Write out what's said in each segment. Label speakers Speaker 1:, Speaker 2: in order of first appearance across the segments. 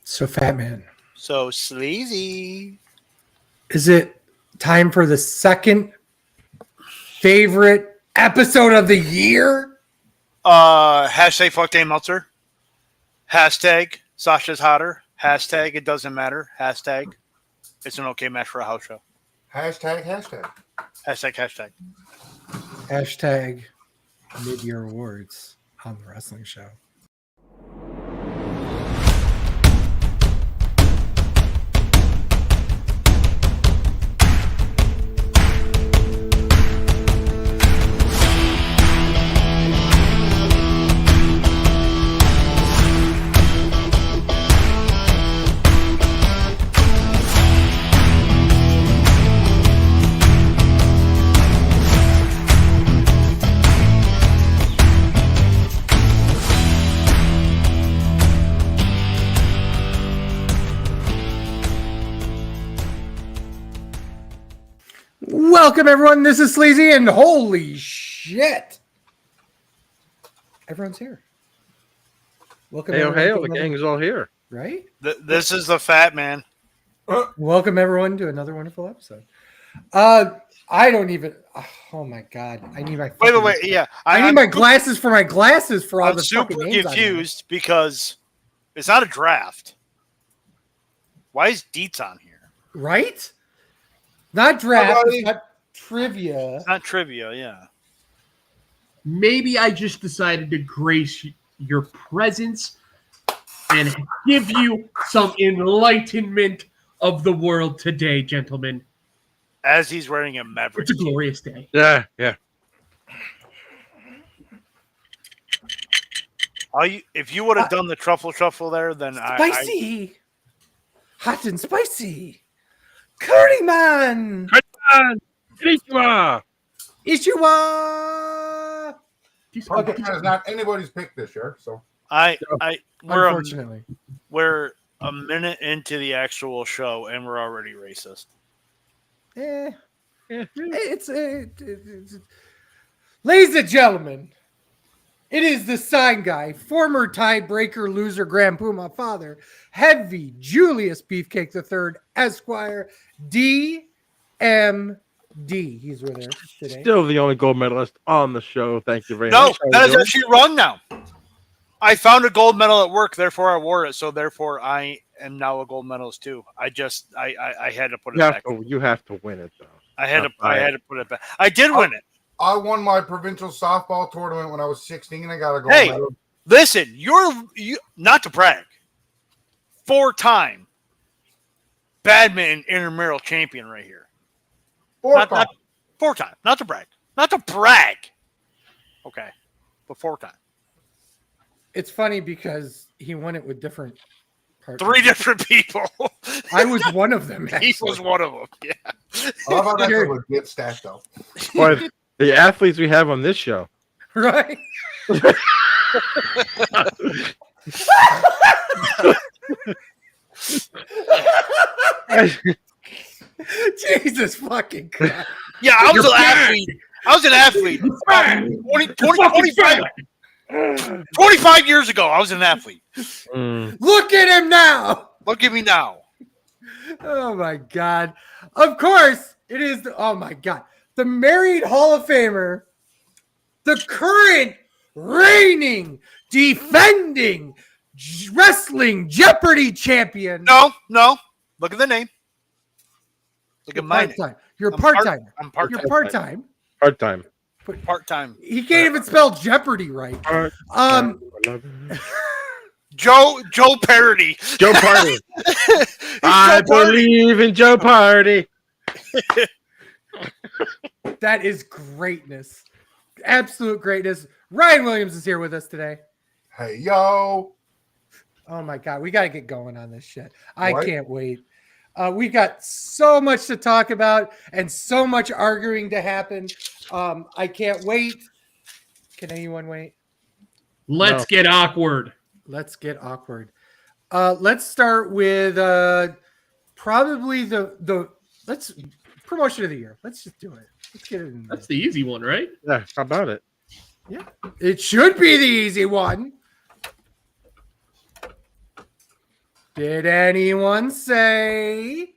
Speaker 1: So, Fatman,
Speaker 2: So Sleazy.
Speaker 1: is it time for the second favorite episode of the year?
Speaker 2: Hashtag fuck Dave Meltzer. Hashtag Sasha's hotter. Hashtag it doesn't matter. Hashtag it's an okay match for a house show.
Speaker 3: Hashtag.
Speaker 2: Hashtag.
Speaker 1: Hashtag mid-year awards on the wrestling show. Welcome, everyone. This is Sleazy, and holy shit, everyone's here. Welcome,
Speaker 4: Hail, the gang is all here.
Speaker 1: Right?
Speaker 2: This is the Fat Man.
Speaker 1: Welcome, everyone, to another wonderful episode. I don't even. Oh my god, I need my.
Speaker 2: Wait. Yeah,
Speaker 1: I need my glasses for all
Speaker 2: I'm
Speaker 1: the
Speaker 2: super
Speaker 1: fucking names
Speaker 2: confused because it's not a draft. Why is Deets on here?
Speaker 1: Right? Not draft, it's not trivia.
Speaker 2: It's not trivia, yeah.
Speaker 5: Maybe I just decided to grace your presence and give you some enlightenment of the world today, gentlemen.
Speaker 2: As he's wearing a Maverick.
Speaker 5: It's a glorious day.
Speaker 4: Yeah.
Speaker 2: If you would have done the truffle shuffle there, then
Speaker 1: Spicy! Hot and spicy! Curry Man!
Speaker 4: Konnichiwa!
Speaker 1: Ishiwa!
Speaker 3: Okay. It's not anybody's pick this year, so
Speaker 1: Unfortunately.
Speaker 2: we're a minute into the actual show and we're already racist.
Speaker 1: It's ladies and gentlemen, it is the sign guy, former tiebreaker loser Grand Puma father, Heavy Julius Beefcake III, Esquire, DMD. He's with us today.
Speaker 4: Still the only gold medalist on the show. Thank you very
Speaker 2: No,
Speaker 4: much.
Speaker 2: that is actually wrong now. I found a gold medal at work, therefore I wore it. So therefore I am now a gold medalist too. I had to put it back.
Speaker 4: You have to win it though.
Speaker 2: I had to put it back. I did win it.
Speaker 3: I won my provincial softball tournament when I was 16. I got a gold medal.
Speaker 2: Listen, you not to brag. 4-time badminton intramural champion right here. 4-time, not to brag. Okay, but 4-time.
Speaker 1: It's funny because he won it with different partners.
Speaker 2: 3 different people.
Speaker 1: I was one of them.
Speaker 2: He was one of them. Yeah.
Speaker 3: How about that a legit stat though?
Speaker 4: But the athletes we have on this show.
Speaker 1: Right? Jesus fucking Christ.
Speaker 2: Yeah, I was an athlete. 25 years ago, I was an athlete.
Speaker 1: Look at him now.
Speaker 2: Look at me now.
Speaker 1: Oh my God. Of course, it is. Oh my God. The married Hall of Famer, the current reigning, defending wrestling Jeopardy champion.
Speaker 2: No. Look at the name. Look at my name.
Speaker 1: You're part-time.
Speaker 2: I'm part-time.
Speaker 1: You're part-time.
Speaker 4: Part-time.
Speaker 2: Part-time.
Speaker 1: He can't even spell Jeopardy right.
Speaker 2: Joe Parody.
Speaker 4: Joe Party. I believe in Joe Party.
Speaker 1: That is greatness. Absolute greatness. Ryan Williams is here with us today.
Speaker 3: Hey, yo.
Speaker 1: Oh my God. We got to get going on this shit. I can't wait. We got so much to talk about and so much arguing to happen. I can't wait. Can anyone wait?
Speaker 5: Let's get awkward.
Speaker 1: Let's get awkward. Let's start with probably the let's promotion of the year. Let's just do it. Let's get it in.
Speaker 5: That's the easy one, right?
Speaker 4: Yeah, how about it?
Speaker 1: Yeah, it should be the easy one. Did anyone say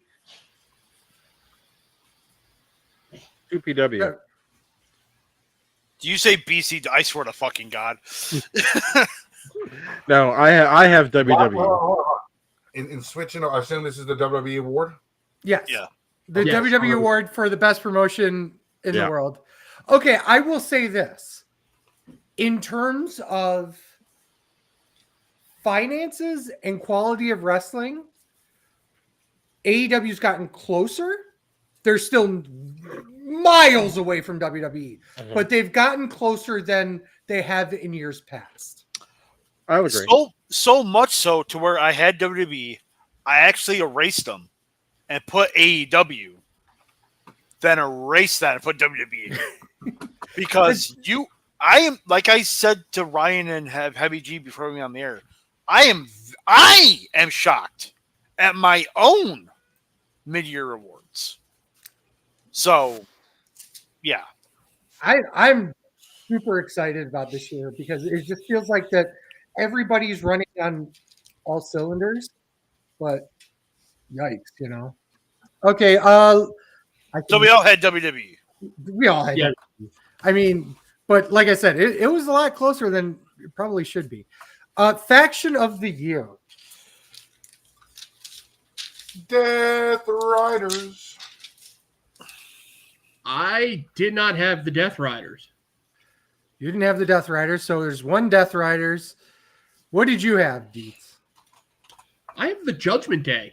Speaker 4: 2PW.
Speaker 2: Do you say BC? I swear to fucking God.
Speaker 4: No, I have WWE.
Speaker 3: In switching, I assume this is the WWE award.
Speaker 1: yes?
Speaker 2: Yeah.
Speaker 1: The
Speaker 5: Yes.
Speaker 1: WWE award for the best promotion in
Speaker 4: Yeah.
Speaker 1: the world. Okay, I will say this. In terms of finances and quality of wrestling, AEW's gotten closer. They're still miles away from WWE, but they've gotten closer than they have in years past.
Speaker 4: I would agree.
Speaker 2: So much so to where I had WWE, I actually erased them and put AEW, then erased that and put WWE. Because I am, like I said to Ryan and have Heavy G before me on the air, I am shocked at my own mid-year awards. So, yeah.
Speaker 1: I'm super excited about this year because it just feels like that everybody's running on all cylinders, but yikes, you know. Okay,
Speaker 2: So we all had WWE.
Speaker 1: we all had
Speaker 5: Yeah.
Speaker 1: WWE. I mean, but like I said, it was a lot closer than it probably should be. Faction of the year.
Speaker 3: Death Riders.
Speaker 5: I did not have the Death Riders.
Speaker 1: You didn't have the Death Riders, so there's one Death Riders. What did you have, Deets?
Speaker 5: I have the Judgment Day.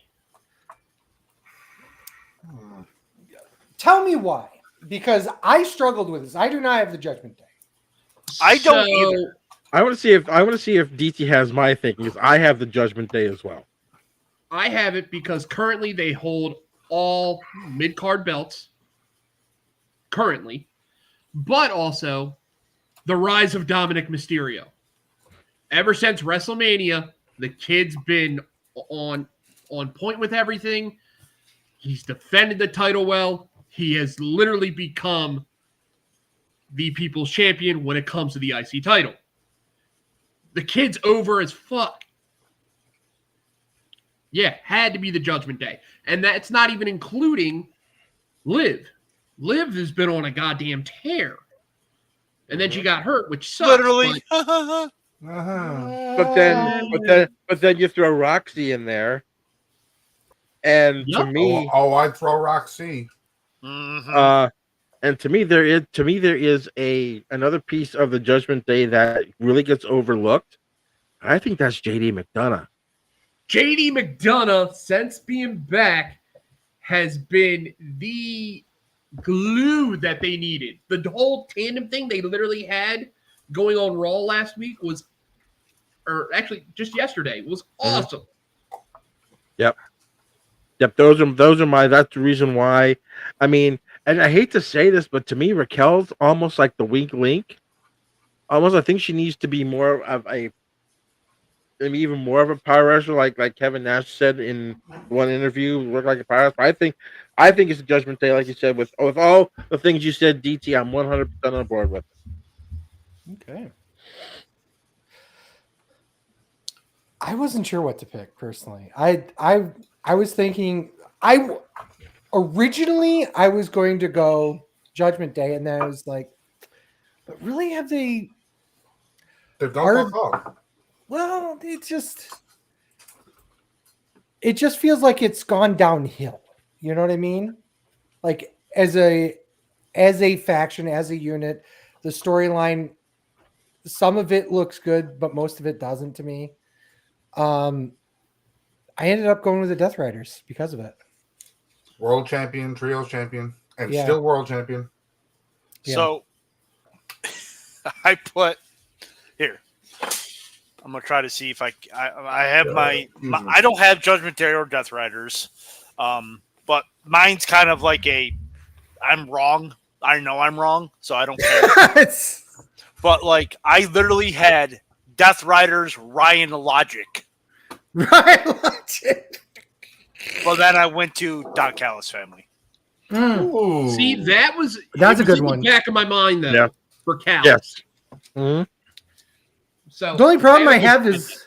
Speaker 1: Tell me why. Because I struggled with this. I do not have the Judgment Day.
Speaker 2: I don't either.
Speaker 4: I want to see if DT has my thinking because I have the Judgment Day as well.
Speaker 5: I have it because currently they hold all mid-card belts. Currently. But also the rise of Dominic Mysterio. Ever since WrestleMania, the kid's been on point with everything. He's defended the title well. He has literally become the people's champion when it comes to the IC title. The kid's over as fuck. Yeah, had to be the Judgment Day. And that's not even including Liv. Liv has been on a goddamn tear. And then she got hurt, which sucks.
Speaker 2: Literally.
Speaker 5: but-
Speaker 4: But then you throw Roxy in there, and to
Speaker 5: Yep.
Speaker 4: me,
Speaker 3: I'd throw Roxy.
Speaker 2: Mhm.
Speaker 4: and to me there is another piece of the Judgment Day that really gets overlooked. I think that's JD McDonough.
Speaker 5: JD McDonough, since being back, has been the glue that they needed. The whole tandem thing they literally had going on Raw last week was, or actually just yesterday, was awesome.
Speaker 4: Yep. Those are that's the reason why. I mean, and I hate to say this, but to me, Raquel's almost like the weak link. Almost, I think she needs to be more of maybe even more of a power wrestler, like Kevin Nash said in one interview, work like a power wrestler. I think it's a Judgment Day, like you said, with all the things you said, DT. I'm 100% on board with it.
Speaker 1: Okay. I wasn't sure what to pick personally. I was thinking originally I was going to go Judgment Day, and then I was like, but really have they?
Speaker 3: They've done fuck all.
Speaker 1: Well, it just feels like it's gone downhill. You know what I mean? Like as a faction, as a unit, the storyline, some of it looks good, but most of it doesn't to me. I ended up going with the Death Riders because of it.
Speaker 3: World champion, trios champion, and
Speaker 1: Yeah.
Speaker 3: still world champion.
Speaker 1: Yeah.
Speaker 2: So I put here. I'm gonna try to see if I have my I don't have Judgment Day or Death Riders, but mine's kind of like I'm wrong. I know I'm wrong, so I don't care. But like I literally had Death Riders, Ryan Logic.
Speaker 1: Right.
Speaker 2: Well, then I went to Don Callis family.
Speaker 3: Ooh.
Speaker 5: See, that's
Speaker 1: a good one.
Speaker 5: In the back of my mind, though,
Speaker 4: Yeah.
Speaker 5: for Cal.
Speaker 4: Yes. Mm-hmm.
Speaker 5: So
Speaker 1: The only problem I have is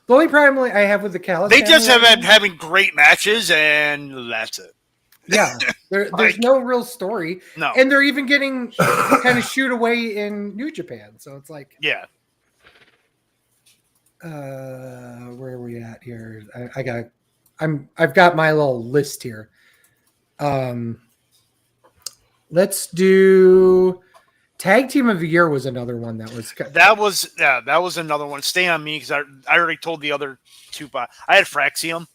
Speaker 1: The only problem I have with the Callis
Speaker 2: They just have
Speaker 1: family
Speaker 2: been having great matches, and that's it.
Speaker 1: Yeah, there's
Speaker 2: Like-
Speaker 1: no real story,
Speaker 2: No.
Speaker 1: and they're even getting kind of shoot away in New Japan. So it's like,
Speaker 2: Yeah.
Speaker 1: where are we at here? I've got my little list here. Let's do Tag Team of the Year was another one that was
Speaker 2: That was another one. Stay on me because I already told the other two. I had Fraxium.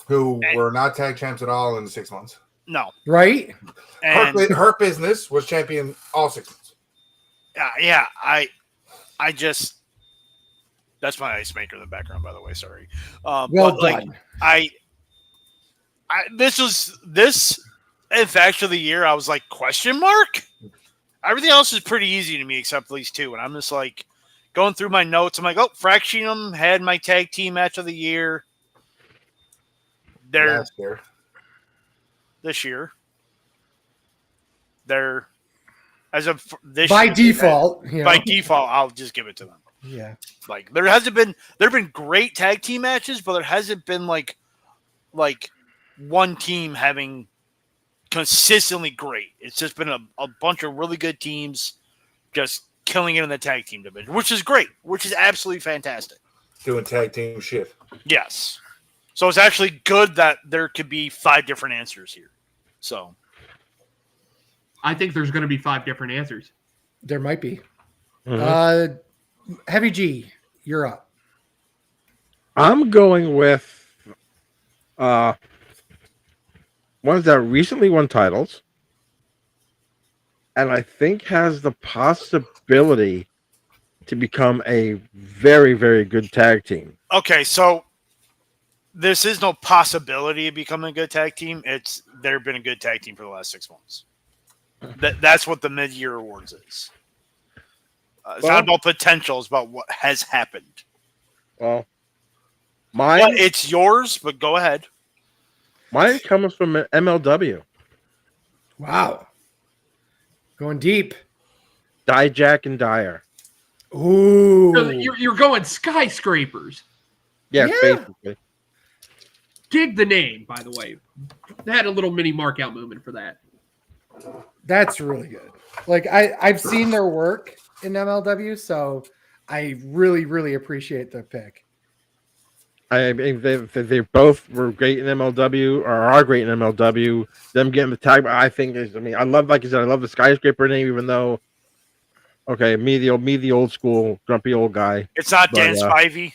Speaker 3: Who were not tag champs at all in the 6 months.
Speaker 2: No.
Speaker 1: right.
Speaker 2: And
Speaker 3: Hurt Business was champion all 6 months.
Speaker 2: yeah, I just that's my ice maker in the background, by the way. Sorry.
Speaker 1: Well
Speaker 2: but,
Speaker 1: done.
Speaker 2: This in fact of the year, I was like, question mark? Everything else is pretty easy to me except these two. And I'm just like going through my notes. I'm like, oh, Fraxium had my tag team match of the year. They're
Speaker 3: Last year.
Speaker 2: this year. They're as of this
Speaker 1: By
Speaker 2: year,
Speaker 1: default, you know.
Speaker 2: by default, I'll just give it to them.
Speaker 1: Yeah.
Speaker 2: Like there have been great tag team matches, but there hasn't been like one team having consistently great. It's just been a bunch of really good teams just killing it in the tag team division, which is great, which is absolutely fantastic.
Speaker 3: Doing tag team shit.
Speaker 2: Yes. So it's actually good that there could be 5 different answers here. So
Speaker 5: I think there's going to be 5 different answers.
Speaker 1: There might be.
Speaker 4: Mhm.
Speaker 1: Heavy G, you're up.
Speaker 4: I'm going with ones that recently won titles, and I think has the possibility to become a very, very good tag team.
Speaker 2: okay, so this is no possibility of becoming a good tag team. They've been a good tag team for the last 6 months. That's what the mid-year awards is. It's not about potential; it's about what has happened.
Speaker 4: Well,
Speaker 2: But
Speaker 4: mine
Speaker 2: it's yours, but go ahead.
Speaker 4: comes from MLW.
Speaker 1: Wow. Going deep.
Speaker 4: Dijak and Dyer.
Speaker 1: Ooh.
Speaker 5: So you're going skyscrapers.
Speaker 4: Yes,
Speaker 1: Yeah.
Speaker 4: basically.
Speaker 5: Dig the name, by the way. They had a little mini mark out movement for that.
Speaker 1: That's really good. Like I've seen their work in MLW, so I really, really appreciate the pick.
Speaker 4: I mean, they both were great in MLW, or are great in MLW. Them getting the tag, I think is. I mean, I love, like you said, I love the skyscraper name, even though. Okay, me the old school grumpy old guy.
Speaker 2: It's not
Speaker 4: But,
Speaker 2: Dan Spivey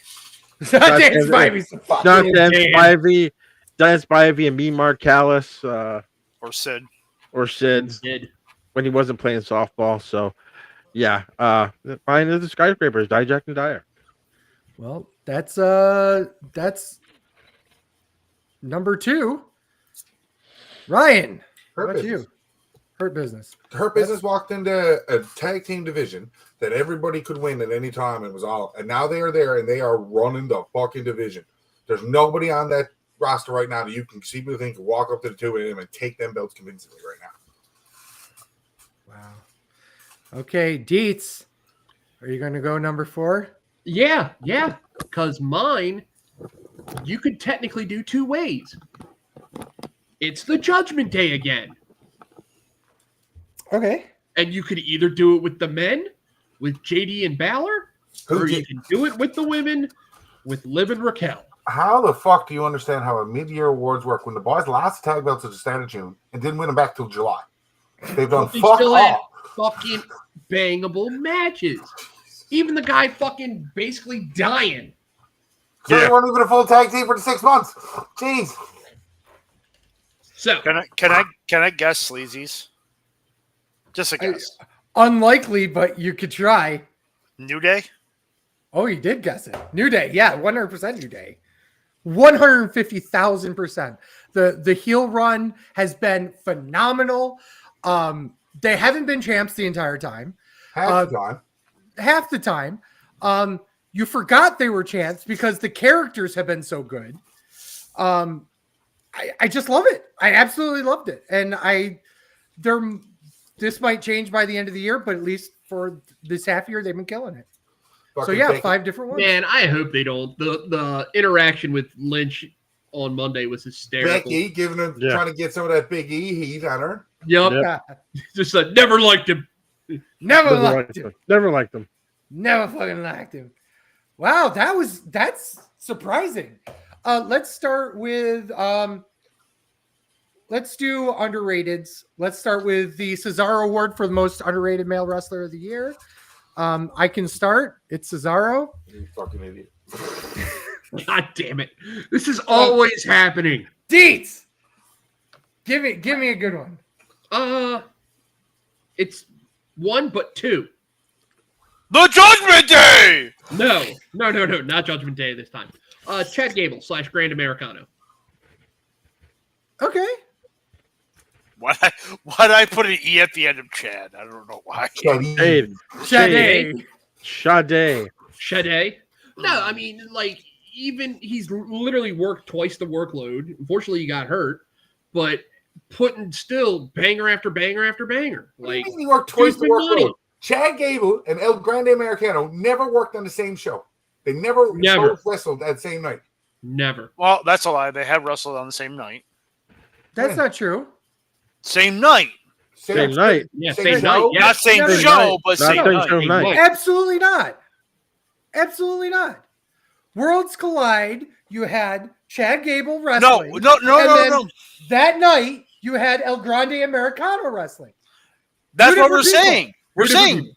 Speaker 1: Not Dan
Speaker 4: Dan-
Speaker 1: Spivey's the fuck.
Speaker 4: Not
Speaker 5: Little
Speaker 4: Dan
Speaker 5: Dan.
Speaker 4: Spivey and me, Mark Callis,
Speaker 2: or Sid.
Speaker 4: or Sid
Speaker 5: Did.
Speaker 4: when he wasn't playing softball. So, yeah, mine is the skyscrapers, Dijak and Dyer.
Speaker 1: Well, that's number 2. Ryan, how
Speaker 3: Hurt
Speaker 1: about
Speaker 3: Business.
Speaker 1: you? Hurt Business.
Speaker 3: Hurt Business walked into a tag team division that everybody could win at any time and and now they are there and they are running the fucking division. There's nobody on that roster right now that you can see who think walk up to the 2 of them and take them belts convincingly right now.
Speaker 1: Wow. Okay, Dietz, are you going to go number 4?
Speaker 5: Yeah. Because mine, you could technically do 2 ways. It's the Judgment Day again.
Speaker 1: Okay.
Speaker 5: And you could either do it with the men, with JD and Balor, or you can do it with the women, with Liv and Raquel.
Speaker 3: How the fuck do you understand how a mid-year awards work when the boys lost the tag belts at the start of June and didn't win them back till July? They've done
Speaker 5: They
Speaker 3: fuck
Speaker 5: still had
Speaker 3: all.
Speaker 5: fucking bangable matches. Even the guy fucking basically dying.
Speaker 3: So
Speaker 2: Yeah.
Speaker 3: they weren't even a full tag team for the 6 months. Jeez.
Speaker 5: So
Speaker 2: Can I guess Sleazy's? Just a guess.
Speaker 1: Unlikely, but you could try.
Speaker 2: New Day?
Speaker 1: Oh, you did guess it. New Day. Yeah, 100% New Day. 150,000%. The heel run has been phenomenal. They haven't been champs the entire time.
Speaker 3: Half gone.
Speaker 1: Half the time. You forgot they were champs because the characters have been so good. I just love it. I absolutely loved it. And this might change by the end of the year, but at least for this half year, they've been killing it. So yeah, 5 different ones.
Speaker 5: Man, I hope they don't. The interaction with Lynch on Monday was hysterical.
Speaker 3: Becky giving him, trying to get some of that Big E heat on her.
Speaker 5: Yep. Just said, never liked him.
Speaker 1: Never liked him.
Speaker 4: Never liked him.
Speaker 1: Never fucking liked him. Wow, that's surprising. Let's start with let's do underrateds. Let's start with the Cesaro Award for the most underrated male wrestler of the year. I can start. It's Cesaro.
Speaker 3: You fucking idiot.
Speaker 5: God damn it. This is always happening.
Speaker 1: Deets. Give me a good one.
Speaker 5: It's 1 but 2.
Speaker 2: The Judgment Day.
Speaker 5: No, not Judgment Day this time. Chad Gable / Grand Americano.
Speaker 1: Okay.
Speaker 2: Why'd I put an E at the end of Chad? I don't know why.
Speaker 1: Sade.
Speaker 5: No, I mean, like, even he's literally worked twice the workload. Unfortunately, he got hurt, but putting still banger after banger after banger. Like,
Speaker 3: he worked twice the workload. Chad Gable and El Grande Americano never worked on the same show. They never both wrestled that same night.
Speaker 5: Never.
Speaker 2: Well, that's a lie. They had wrestled on the same night.
Speaker 1: That's not true.
Speaker 2: Same night.
Speaker 4: Same night.
Speaker 5: Yeah, same night. Yeah.
Speaker 2: Not same show, but same night.
Speaker 1: Absolutely not. Absolutely not. Worlds collide. You had Chad Gable wrestling.
Speaker 2: No.
Speaker 1: That night, you had El Grande Americano wrestling.
Speaker 2: That's what we're saying. We're saying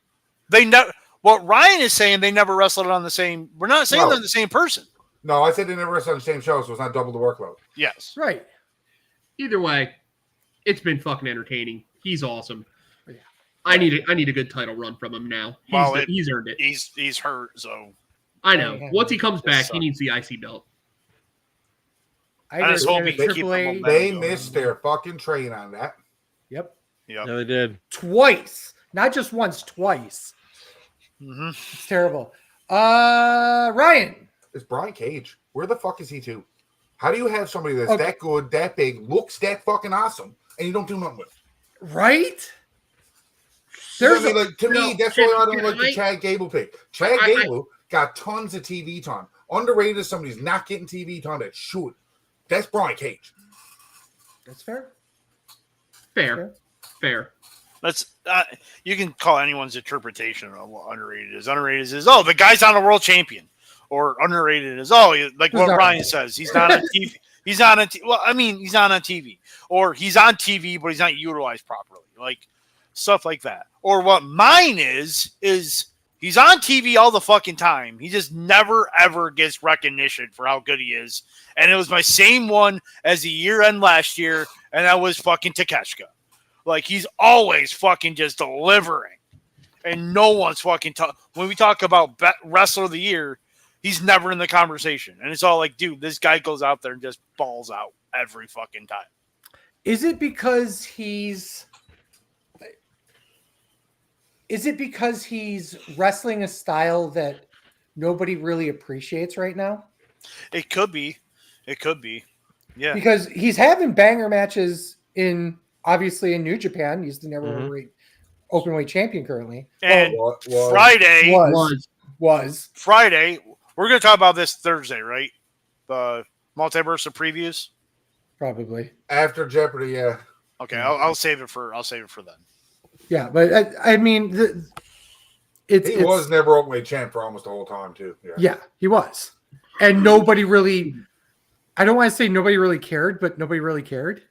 Speaker 2: they never. What Ryan is saying, they never wrestled on the same. We're not saying they're the same person.
Speaker 3: No, I said they never wrestled on the same show, so it's not double the workload.
Speaker 2: Yes.
Speaker 1: Right.
Speaker 5: Either way, it's been fucking entertaining. He's awesome. Yeah. I need a good title run from him now. He's earned it.
Speaker 2: He's hurt, so
Speaker 5: I know. Once he comes back, he needs the IC belt.
Speaker 2: I just hope he can keep them.
Speaker 3: They missed their fucking train on that.
Speaker 1: Yep.
Speaker 4: Yeah, they did.
Speaker 1: Twice. Not just once, twice.
Speaker 2: Mm-hmm.
Speaker 1: It's terrible. Ryan.
Speaker 3: It's Brian Cage. Where the fuck is he to? How do you have somebody that's that good, that big, looks that fucking awesome, and you don't do nothing with it?
Speaker 1: Right?
Speaker 3: There's to me, that's why I don't like the Chad Gable pick. Chad Gable got tons of TV time. Underrated is somebody's not getting TV time that should. That's Brian Cage.
Speaker 1: That's fair.
Speaker 5: Fair.
Speaker 2: Let's. You can call anyone's interpretation of what underrated is. Underrated is the guy's not a world champion, or underrated is like what Ryan says. He's not on TV. He's not on. Well, I mean, he's not on TV, or he's on TV, but he's not utilized properly. Like stuff like that. Or what mine is he's on TV all the fucking time. He just never ever gets recognition for how good he is. And it was my same one as the year end last year, and that was fucking Takeshita. Like, he's always fucking just delivering. And no one's fucking when we talk about wrestler of the year, he's never in the conversation. And it's all like, dude, this guy goes out there and just balls out every fucking time.
Speaker 1: Is it because he's wrestling a style that nobody really appreciates right now?
Speaker 2: It could be. Yeah.
Speaker 1: Because he's having banger matches obviously in New Japan. He's the never openweight champion currently.
Speaker 2: And Friday
Speaker 1: was
Speaker 2: Friday. We're going to talk about this Thursday, right? The multiverse of previews.
Speaker 1: Probably
Speaker 3: after Jeopardy. Yeah.
Speaker 2: Okay, I'll save it for then.
Speaker 1: Yeah, but I mean,
Speaker 3: he was never openweight champ for almost the whole time too.
Speaker 1: Yeah, he was, and nobody really. I don't want to say nobody really cared, but nobody really cared.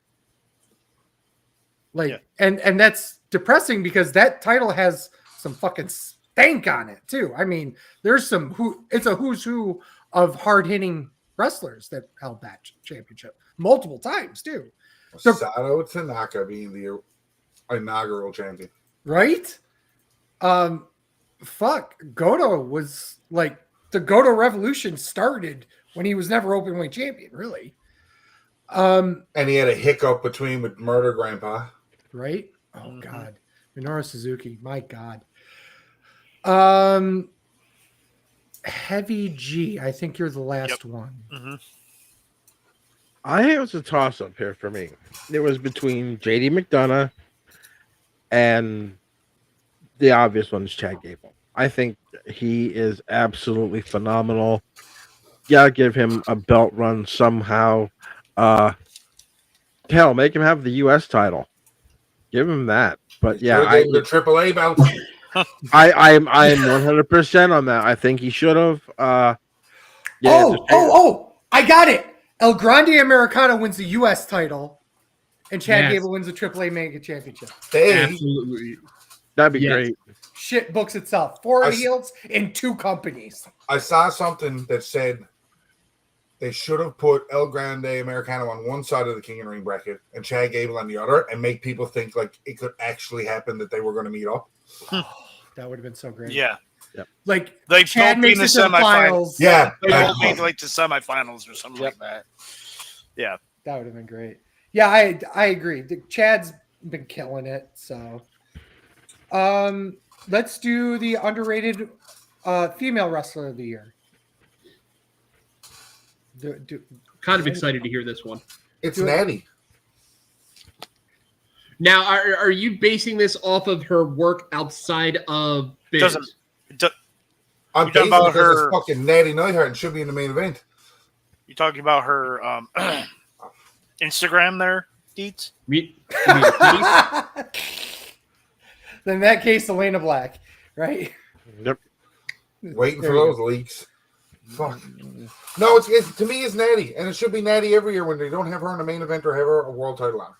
Speaker 1: And that's depressing because that title has some fucking stank on it too. I mean, there's it's a who's who of hard hitting wrestlers that held that championship multiple times too.
Speaker 3: Sato Tanaka being the inaugural champion,
Speaker 1: right? Goto was like the Goto revolution started when he was never openweight champion, really.
Speaker 3: And he had a hiccup with Murder Grandpa.
Speaker 1: Right? Oh God. Minoru Suzuki, my God. Heavy G, I think you're the last one.
Speaker 2: Mm-hmm.
Speaker 4: I think it was a toss-up here for me. It was between JD McDonough and the obvious one is Chad Gable. I think he is absolutely phenomenal. Gotta give him a belt run somehow. Hell, make him have the U.S. title. Give him that. But
Speaker 3: Should
Speaker 4: yeah,
Speaker 3: have gave him the AAA belt.
Speaker 4: I'm 100% on that. I think he should have. Yeah,
Speaker 1: I got it. El Grande Americano wins the U.S. title, and Chad
Speaker 5: Yes.
Speaker 1: Gable wins the AAA Mega Championship.
Speaker 5: Absolutely.
Speaker 4: that'd be
Speaker 5: Yes.
Speaker 4: great.
Speaker 1: Shit books itself. 4
Speaker 3: I-
Speaker 1: heels in 2 companies.
Speaker 3: I saw something that said they should have put El Grande Americano on one side of the King and Ring bracket and Chad Gable on the other, and make people think like it could actually happen that they were going to meet up.
Speaker 1: That would have been so great.
Speaker 2: Yeah.
Speaker 1: Like
Speaker 2: both
Speaker 1: Chad
Speaker 2: be
Speaker 1: makes
Speaker 2: in
Speaker 1: it
Speaker 2: the
Speaker 1: to the
Speaker 2: semifinals.
Speaker 1: finals.
Speaker 3: Yeah,
Speaker 2: They both made like the semifinals or something like that. Yeah.
Speaker 1: That would have been great. Yeah, I agree. Chad's been killing it. So, let's do the underrated female wrestler of the year.
Speaker 5: Kind of excited to hear this one.
Speaker 3: it's
Speaker 1: Do it.
Speaker 3: Natty.
Speaker 5: Now, are you basing this off of her work outside of Biz?
Speaker 2: Doesn't-
Speaker 3: I'm
Speaker 2: You talking
Speaker 3: basing
Speaker 2: about
Speaker 3: it because
Speaker 2: her-
Speaker 3: it's fucking Natty Neidhart and should be in the main event.
Speaker 2: You talking about her Instagram there, Deets?
Speaker 5: You mean Kitty?
Speaker 1: Then in that case, Elena Black, right?
Speaker 4: Yep.
Speaker 3: Waiting
Speaker 1: There
Speaker 3: for
Speaker 1: you
Speaker 3: those leaks. Fuck. No, it's to me it's Natty, and it should be Natty every year when they don't have her in the main event or have her a world title on.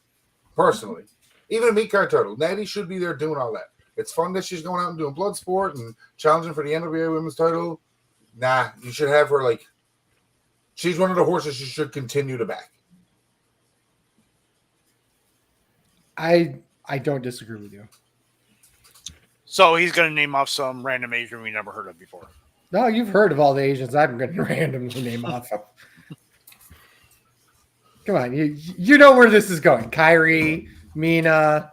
Speaker 3: Personally, even a meat card title, Natty should be there doing all that. It's fun that she's going out and doing blood sport and challenging for the NWA Women's title. Nah, you should have her like. She's one of the horses you should continue to back.
Speaker 1: I don't disagree with you.
Speaker 2: So he's going to name off some random Asian we never heard of before.
Speaker 1: No, you've heard of all the Asians I'm going to randomly name off of. Come on, you know where this is going. Kyrie, Mina,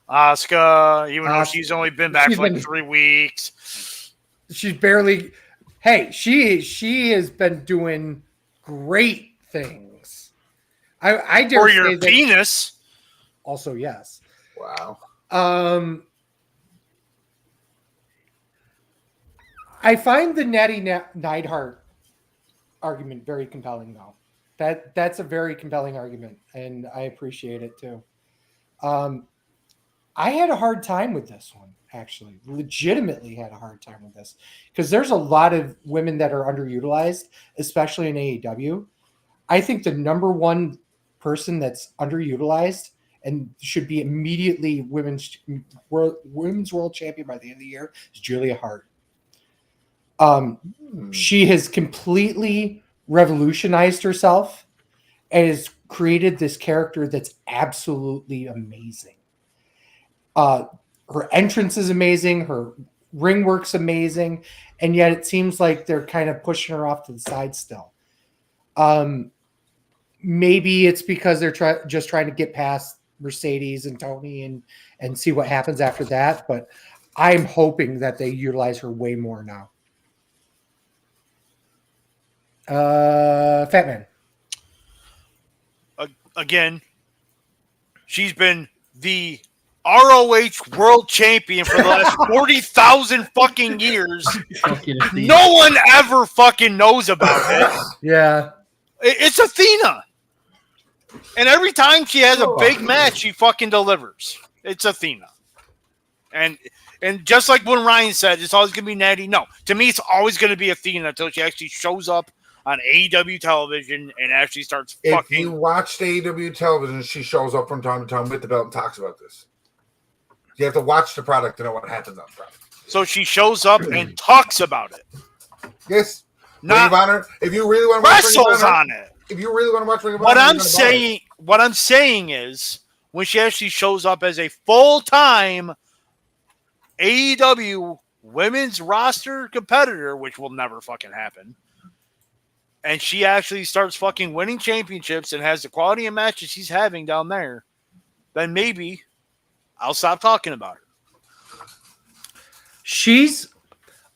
Speaker 2: Asuka, even though
Speaker 1: Asuka.
Speaker 2: she's only been back
Speaker 1: She's
Speaker 2: for like
Speaker 1: been-
Speaker 2: 3 weeks.
Speaker 1: she's barely. Hey, she has been doing great things. I dare
Speaker 2: Or
Speaker 1: say
Speaker 2: your
Speaker 1: that.
Speaker 2: penis.
Speaker 1: Also, yes.
Speaker 3: Wow.
Speaker 1: I find the Natty Neidhart argument very compelling, though. That's a very compelling argument, and I appreciate it too. I had a hard time with this one, actually. Legitimately had a hard time with this because there's a lot of women that are underutilized, especially in AEW. I think the number one person that's underutilized and should be immediately women's world champion by the end of the year is Julia Hart. She has completely revolutionized herself and has created this character that's absolutely amazing. Her entrance is amazing. Her ring work's amazing. And yet it seems like they're kind of pushing her off to the side still. Maybe it's because they're just trying to get past Mercedes and Tony and see what happens after that. But I'm hoping that they utilize her way more now. Fatman.
Speaker 2: Again, she's been the ROH world champion for the last 40,000 fucking years. No one ever fucking knows about it.
Speaker 1: Yeah.
Speaker 2: It's Athena. And every time she has a big match, she fucking delivers. It's Athena. And just like when Ryan said, it's always going to be Natty. No, to me, it's always going to be Athena until she actually shows up on AEW television and actually starts
Speaker 3: If you watch AEW television, she shows up from time to time with the belt and talks about this. You have to watch the product to know what happens on the product.
Speaker 2: So she shows up and talks about it.
Speaker 3: Yes.
Speaker 2: Not
Speaker 3: Ring of Honor. If you really want to watch Ring of
Speaker 2: wrestles
Speaker 3: Honor,
Speaker 2: on it.
Speaker 3: if you really want to watch Ring of
Speaker 2: What
Speaker 3: Honor,
Speaker 2: I'm saying is when she actually shows up as a full-time AEW women's roster competitor, which will never fucking happen, and she actually starts fucking winning championships and has the quality of matches she's having down there, then maybe I'll stop talking about her.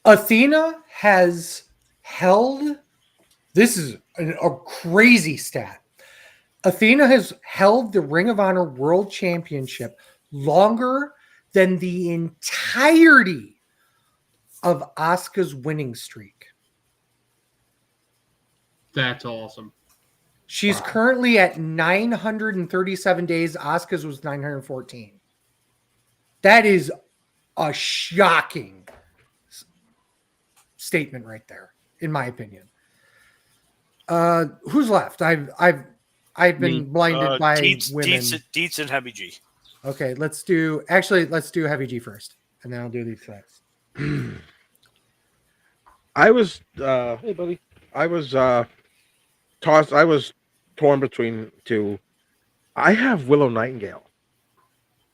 Speaker 1: Athena has held, this is a crazy stat. Athena has held the Ring of Honor World Championship longer than the entirety of Asuka's winning streak.
Speaker 5: That's awesome.
Speaker 1: She's currently at 937 days. Asuka's was 914. That is a shocking statement right there, in my opinion. Who's left? I've been blinded by women.
Speaker 2: Deets and Heavy G.
Speaker 1: Okay, let's do Heavy G first, and then I'll do these facts.
Speaker 4: I was hey buddy. I was tossed. I was torn between two. I have Willow Nightingale.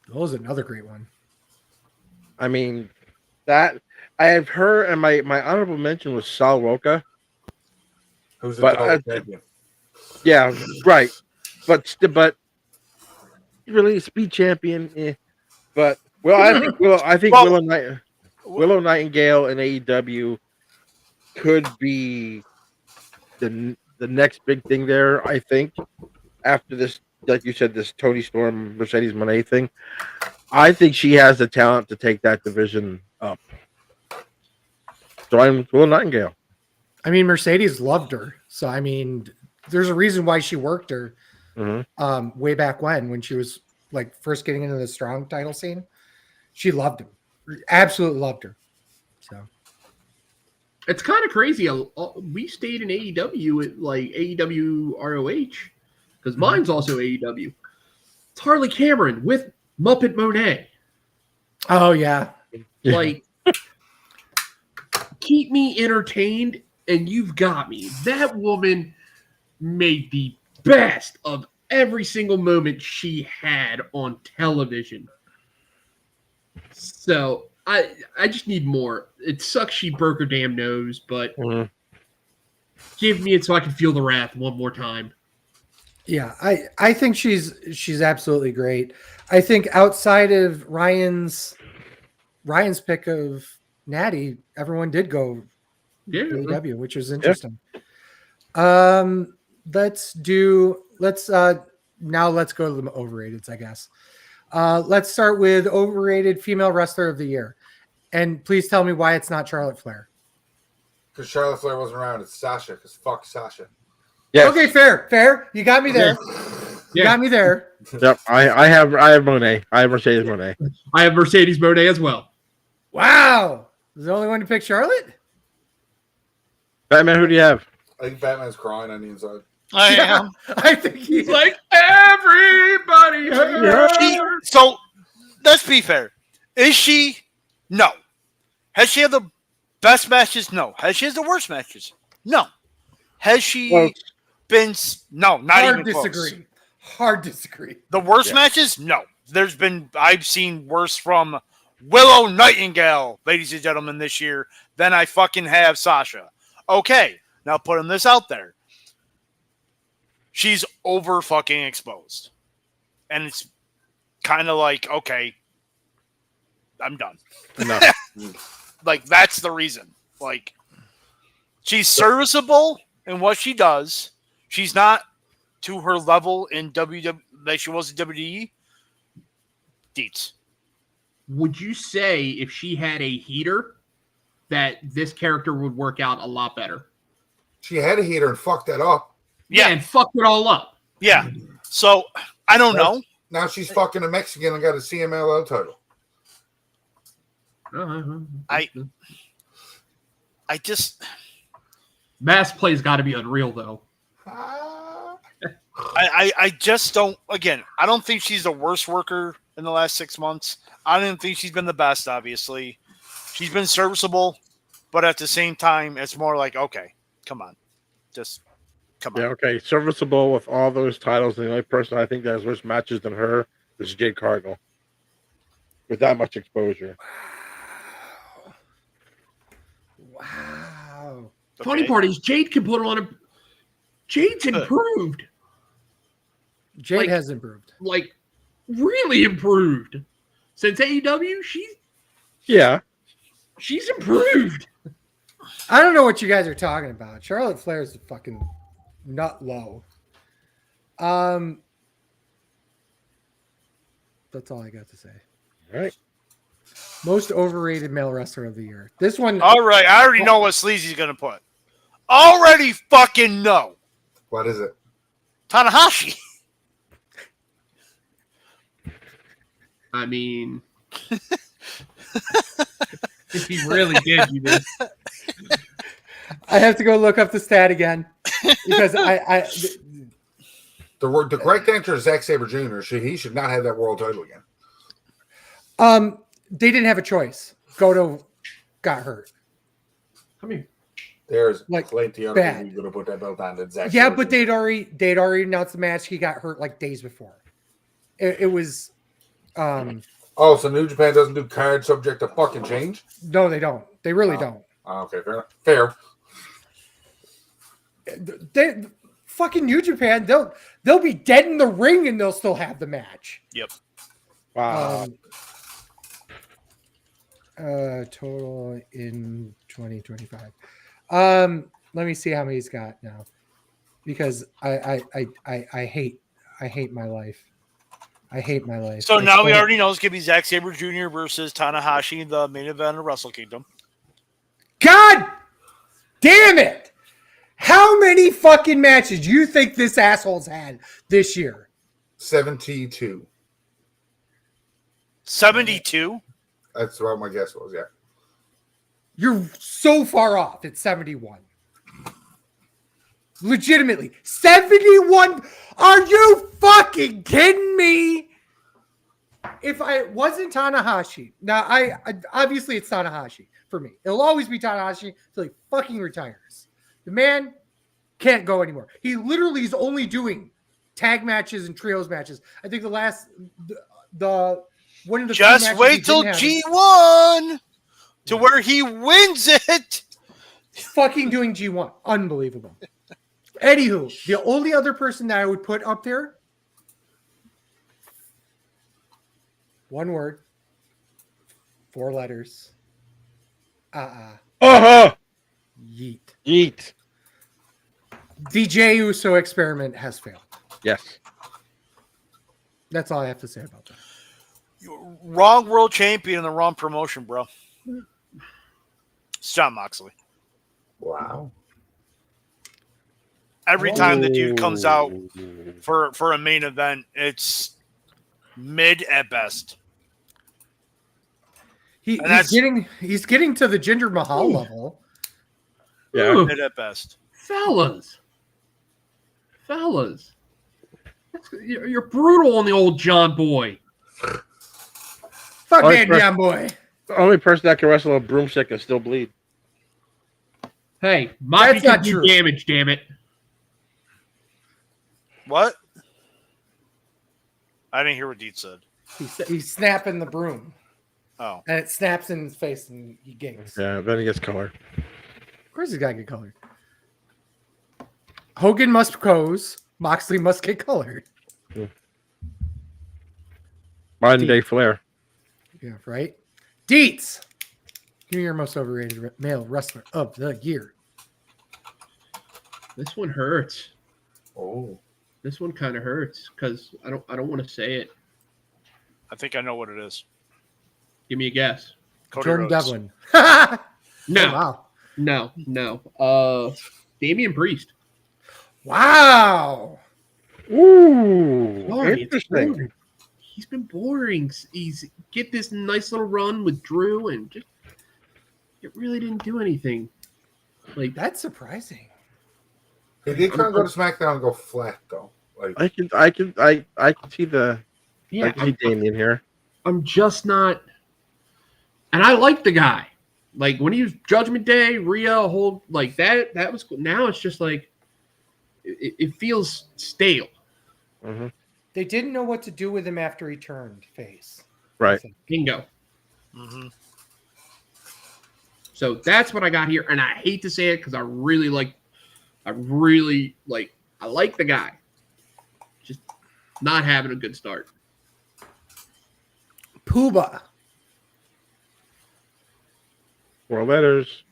Speaker 1: That was another great one.
Speaker 4: I mean, that I have her, and my honorable mention was Sal Roca.
Speaker 3: Who's the
Speaker 4: But
Speaker 3: champion?
Speaker 4: yeah, right. But really speed champion. But I think Willow Nightingale in AEW could be the next big thing there. I think after this, like you said, this Tony Storm Mercedes Moné thing, I think she has the talent to take that division up. So I'm Willow Nightingale.
Speaker 1: I mean, Mercedes loved her, so I mean, there's a reason why she worked her way back when she was like first getting into the strong title scene. She loved him, absolutely loved her. So
Speaker 5: it's kind of crazy. We stayed in AEW at like AEW ROH because mine's also AEW. It's Harley Cameron with Muppet Monet.
Speaker 1: Oh yeah,
Speaker 5: like keep me entertained. And you've got me. That woman made the best of every single moment she had on television. So I just need more. It sucks she broke her damn nose, but give me it so I can feel the wrath one more time.
Speaker 1: Yeah, I think she's absolutely great. I think outside of Ryan's pick of Natty, everyone did go AEW, which is interesting. Yeah. Let's go to the overrateds, I guess. Let's start with overrated female wrestler of the year. And please tell me why it's not Charlotte Flair.
Speaker 3: Because Charlotte Flair wasn't around. It's Sasha. Because fuck Sasha.
Speaker 4: Yeah.
Speaker 1: Okay, fair. You got me there. You got me there.
Speaker 4: Yep. I have Monet. I have Mercedes Monet.
Speaker 5: I have Mercedes Monet as well.
Speaker 1: Wow. Was the only one to pick Charlotte?
Speaker 4: Batman, who do you have?
Speaker 3: I think Batman's crying on the inside.
Speaker 2: I am.
Speaker 1: I think he's
Speaker 5: like everybody hurts.
Speaker 2: So let's be fair. Is she? No. Has she had the best matches? No. Has she had the worst matches? No. Has she been? No, not even close.
Speaker 1: Hard disagree.
Speaker 2: The worst matches? No. I've seen worse from Willow Nightingale, ladies and gentlemen, this year than I fucking have Sasha. Okay, now putting this out there. She's over fucking exposed. And it's kind of like, okay, I'm done.
Speaker 4: No.
Speaker 2: Like, that's the reason. Like, she's serviceable in what she does. She's not to her level in WWE like she was in WWE. Deets.
Speaker 5: Would you say if she had a heater that this character would work out a lot better?
Speaker 3: She had a heater and fucked that up.
Speaker 5: Yeah, and fucked it all up.
Speaker 2: Yeah. So, I don't know.
Speaker 3: Now she's fucking a Mexican and got a CMLL title.
Speaker 2: I just...
Speaker 5: Mass play's got to be unreal, though.
Speaker 2: I just don't... Again, I don't think she's the worst worker in the last 6 months. I don't think she's been the best, obviously. She's been serviceable, but at the same time, it's more like, okay, come on. Just come on.
Speaker 4: Yeah, okay. Serviceable with all those titles. And the only person I think that has worse matches than her is Jade Cargill. With that much exposure.
Speaker 1: Wow.
Speaker 5: Okay. Funny part is Jade can put on a... Jade's improved.
Speaker 1: Jade has improved.
Speaker 5: Like, really improved. Since AEW, she's improved.
Speaker 1: I don't know what you guys are talking about. Charlotte Flair is fucking nut low. That's all I got to say.
Speaker 4: All right.
Speaker 1: Most overrated male wrestler of the year. This one.
Speaker 2: All right, I already know what Sleazy's gonna put. Already fucking know.
Speaker 3: What is it?
Speaker 2: Tanahashi.
Speaker 5: I mean, if he really did, you did.
Speaker 1: I have to go look up the stat again because
Speaker 3: The correct answer is Zack Sabre Jr. He should not have that world title again.
Speaker 1: they didn't have a choice. Goto got hurt.
Speaker 5: I mean,
Speaker 3: There's
Speaker 1: Like,
Speaker 3: plenty of other
Speaker 1: bad.
Speaker 3: people you're going to put that belt on. That Zack
Speaker 1: Yeah,
Speaker 3: Sabre
Speaker 1: but
Speaker 3: Jr.
Speaker 1: they'd already announced the match. He got hurt like days before. It was
Speaker 3: Oh, so New Japan doesn't do card subject to fucking change?
Speaker 1: no, they don't. They really
Speaker 3: Oh.
Speaker 1: don't.
Speaker 3: Oh, okay, fair enough. Fair.
Speaker 1: They fucking New Japan. They'll be dead in the ring and they'll still have the match.
Speaker 2: Yep.
Speaker 4: Wow.
Speaker 1: Total in 2025. Let me see how many he's got now, because I hate my life. I hate my life.
Speaker 2: So
Speaker 1: It's
Speaker 2: now we
Speaker 1: funny.
Speaker 2: already know it's gonna be Zack Sabre Jr. versus Tanahashi in the main event of Wrestle Kingdom.
Speaker 1: God damn it! How many fucking matches do you think this asshole's had this year?
Speaker 3: 72.
Speaker 2: 72.
Speaker 3: That's what my guess was, yeah.
Speaker 1: You're so far off. It's 71. Legitimately. 71? Are you fucking kidding me? If I wasn't Tanahashi, now I obviously it's Tanahashi for me. It'll always be Tanahashi until he fucking retires. The man can't go anymore. He literally is only doing tag matches and trios matches. I think the last the one of the few
Speaker 2: Just
Speaker 1: matches
Speaker 2: wait
Speaker 1: he
Speaker 2: till
Speaker 1: didn't have-
Speaker 2: G1 to where he wins it.
Speaker 1: fucking doing G1. Unbelievable. Anywho, the only other person that I would put up there, one word, 4 letters.
Speaker 4: Uh-huh.
Speaker 1: Yeet.
Speaker 4: Yeet.
Speaker 1: The Jey Uso experiment has failed.
Speaker 4: Yes.
Speaker 1: That's all I have to say about that.
Speaker 2: Wrong world champion in the wrong promotion, bro. It's Jon Moxley.
Speaker 3: Wow.
Speaker 2: Every time the dude comes out for a main event, it's mid at best.
Speaker 1: He's getting to the Jinder Mahal level.
Speaker 4: Yeah.
Speaker 5: Ooh,
Speaker 2: Mid at best.
Speaker 5: fellas. You're brutal on the old John Boy.
Speaker 1: Fuck
Speaker 4: Oh,
Speaker 1: man,
Speaker 4: first-
Speaker 1: yeah, boy.
Speaker 4: The only person that can wrestle a broomstick and still bleed.
Speaker 5: Hey, Moppy
Speaker 1: That's
Speaker 5: can
Speaker 1: not
Speaker 5: do
Speaker 1: true.
Speaker 5: damage, damn it.
Speaker 2: What? I didn't hear what Deet said.
Speaker 1: He's snapping the broom,
Speaker 2: Oh.
Speaker 1: and it snaps in his face, and he gigs.
Speaker 4: Yeah, then he gets color.
Speaker 1: Of course, he's got to get colored. Hogan must pose. Moxley must get colored.
Speaker 4: Modern day flair.
Speaker 1: Yeah, right. Deets. Give me your most overrated male wrestler of the year.
Speaker 5: This one hurts.
Speaker 3: Oh.
Speaker 5: This one kind of hurts because I don't want to say it.
Speaker 2: I think I know what it is.
Speaker 5: Give me a guess.
Speaker 2: Cody
Speaker 1: Jordan
Speaker 2: Rhodes.
Speaker 1: Devlin. Oh,
Speaker 5: No,
Speaker 1: wow.
Speaker 5: no. Damian Priest.
Speaker 1: Wow.
Speaker 4: Ooh,
Speaker 5: Sorry, it's
Speaker 4: interesting.
Speaker 5: boring. He's been boring. He's get this nice little run with Drew and just it really didn't do anything. Like
Speaker 1: That's surprising.
Speaker 3: He did kind of go to SmackDown and go flat, though. Like,
Speaker 4: I can see the
Speaker 5: yeah,
Speaker 4: I can see Damien here.
Speaker 5: I'm just not. And I like the guy. Like when he was Judgment Day, Rhea, whole like that. That was cool. Now it's just like it feels stale.
Speaker 4: Mm-hmm.
Speaker 1: They didn't know what to do with him after he turned face.
Speaker 4: Right.
Speaker 5: Bingo.
Speaker 2: Mm-hmm.
Speaker 5: So that's what I got here, and I hate to say it because I like the guy. Just not having a good start.
Speaker 1: Pooba.
Speaker 4: 4 letters.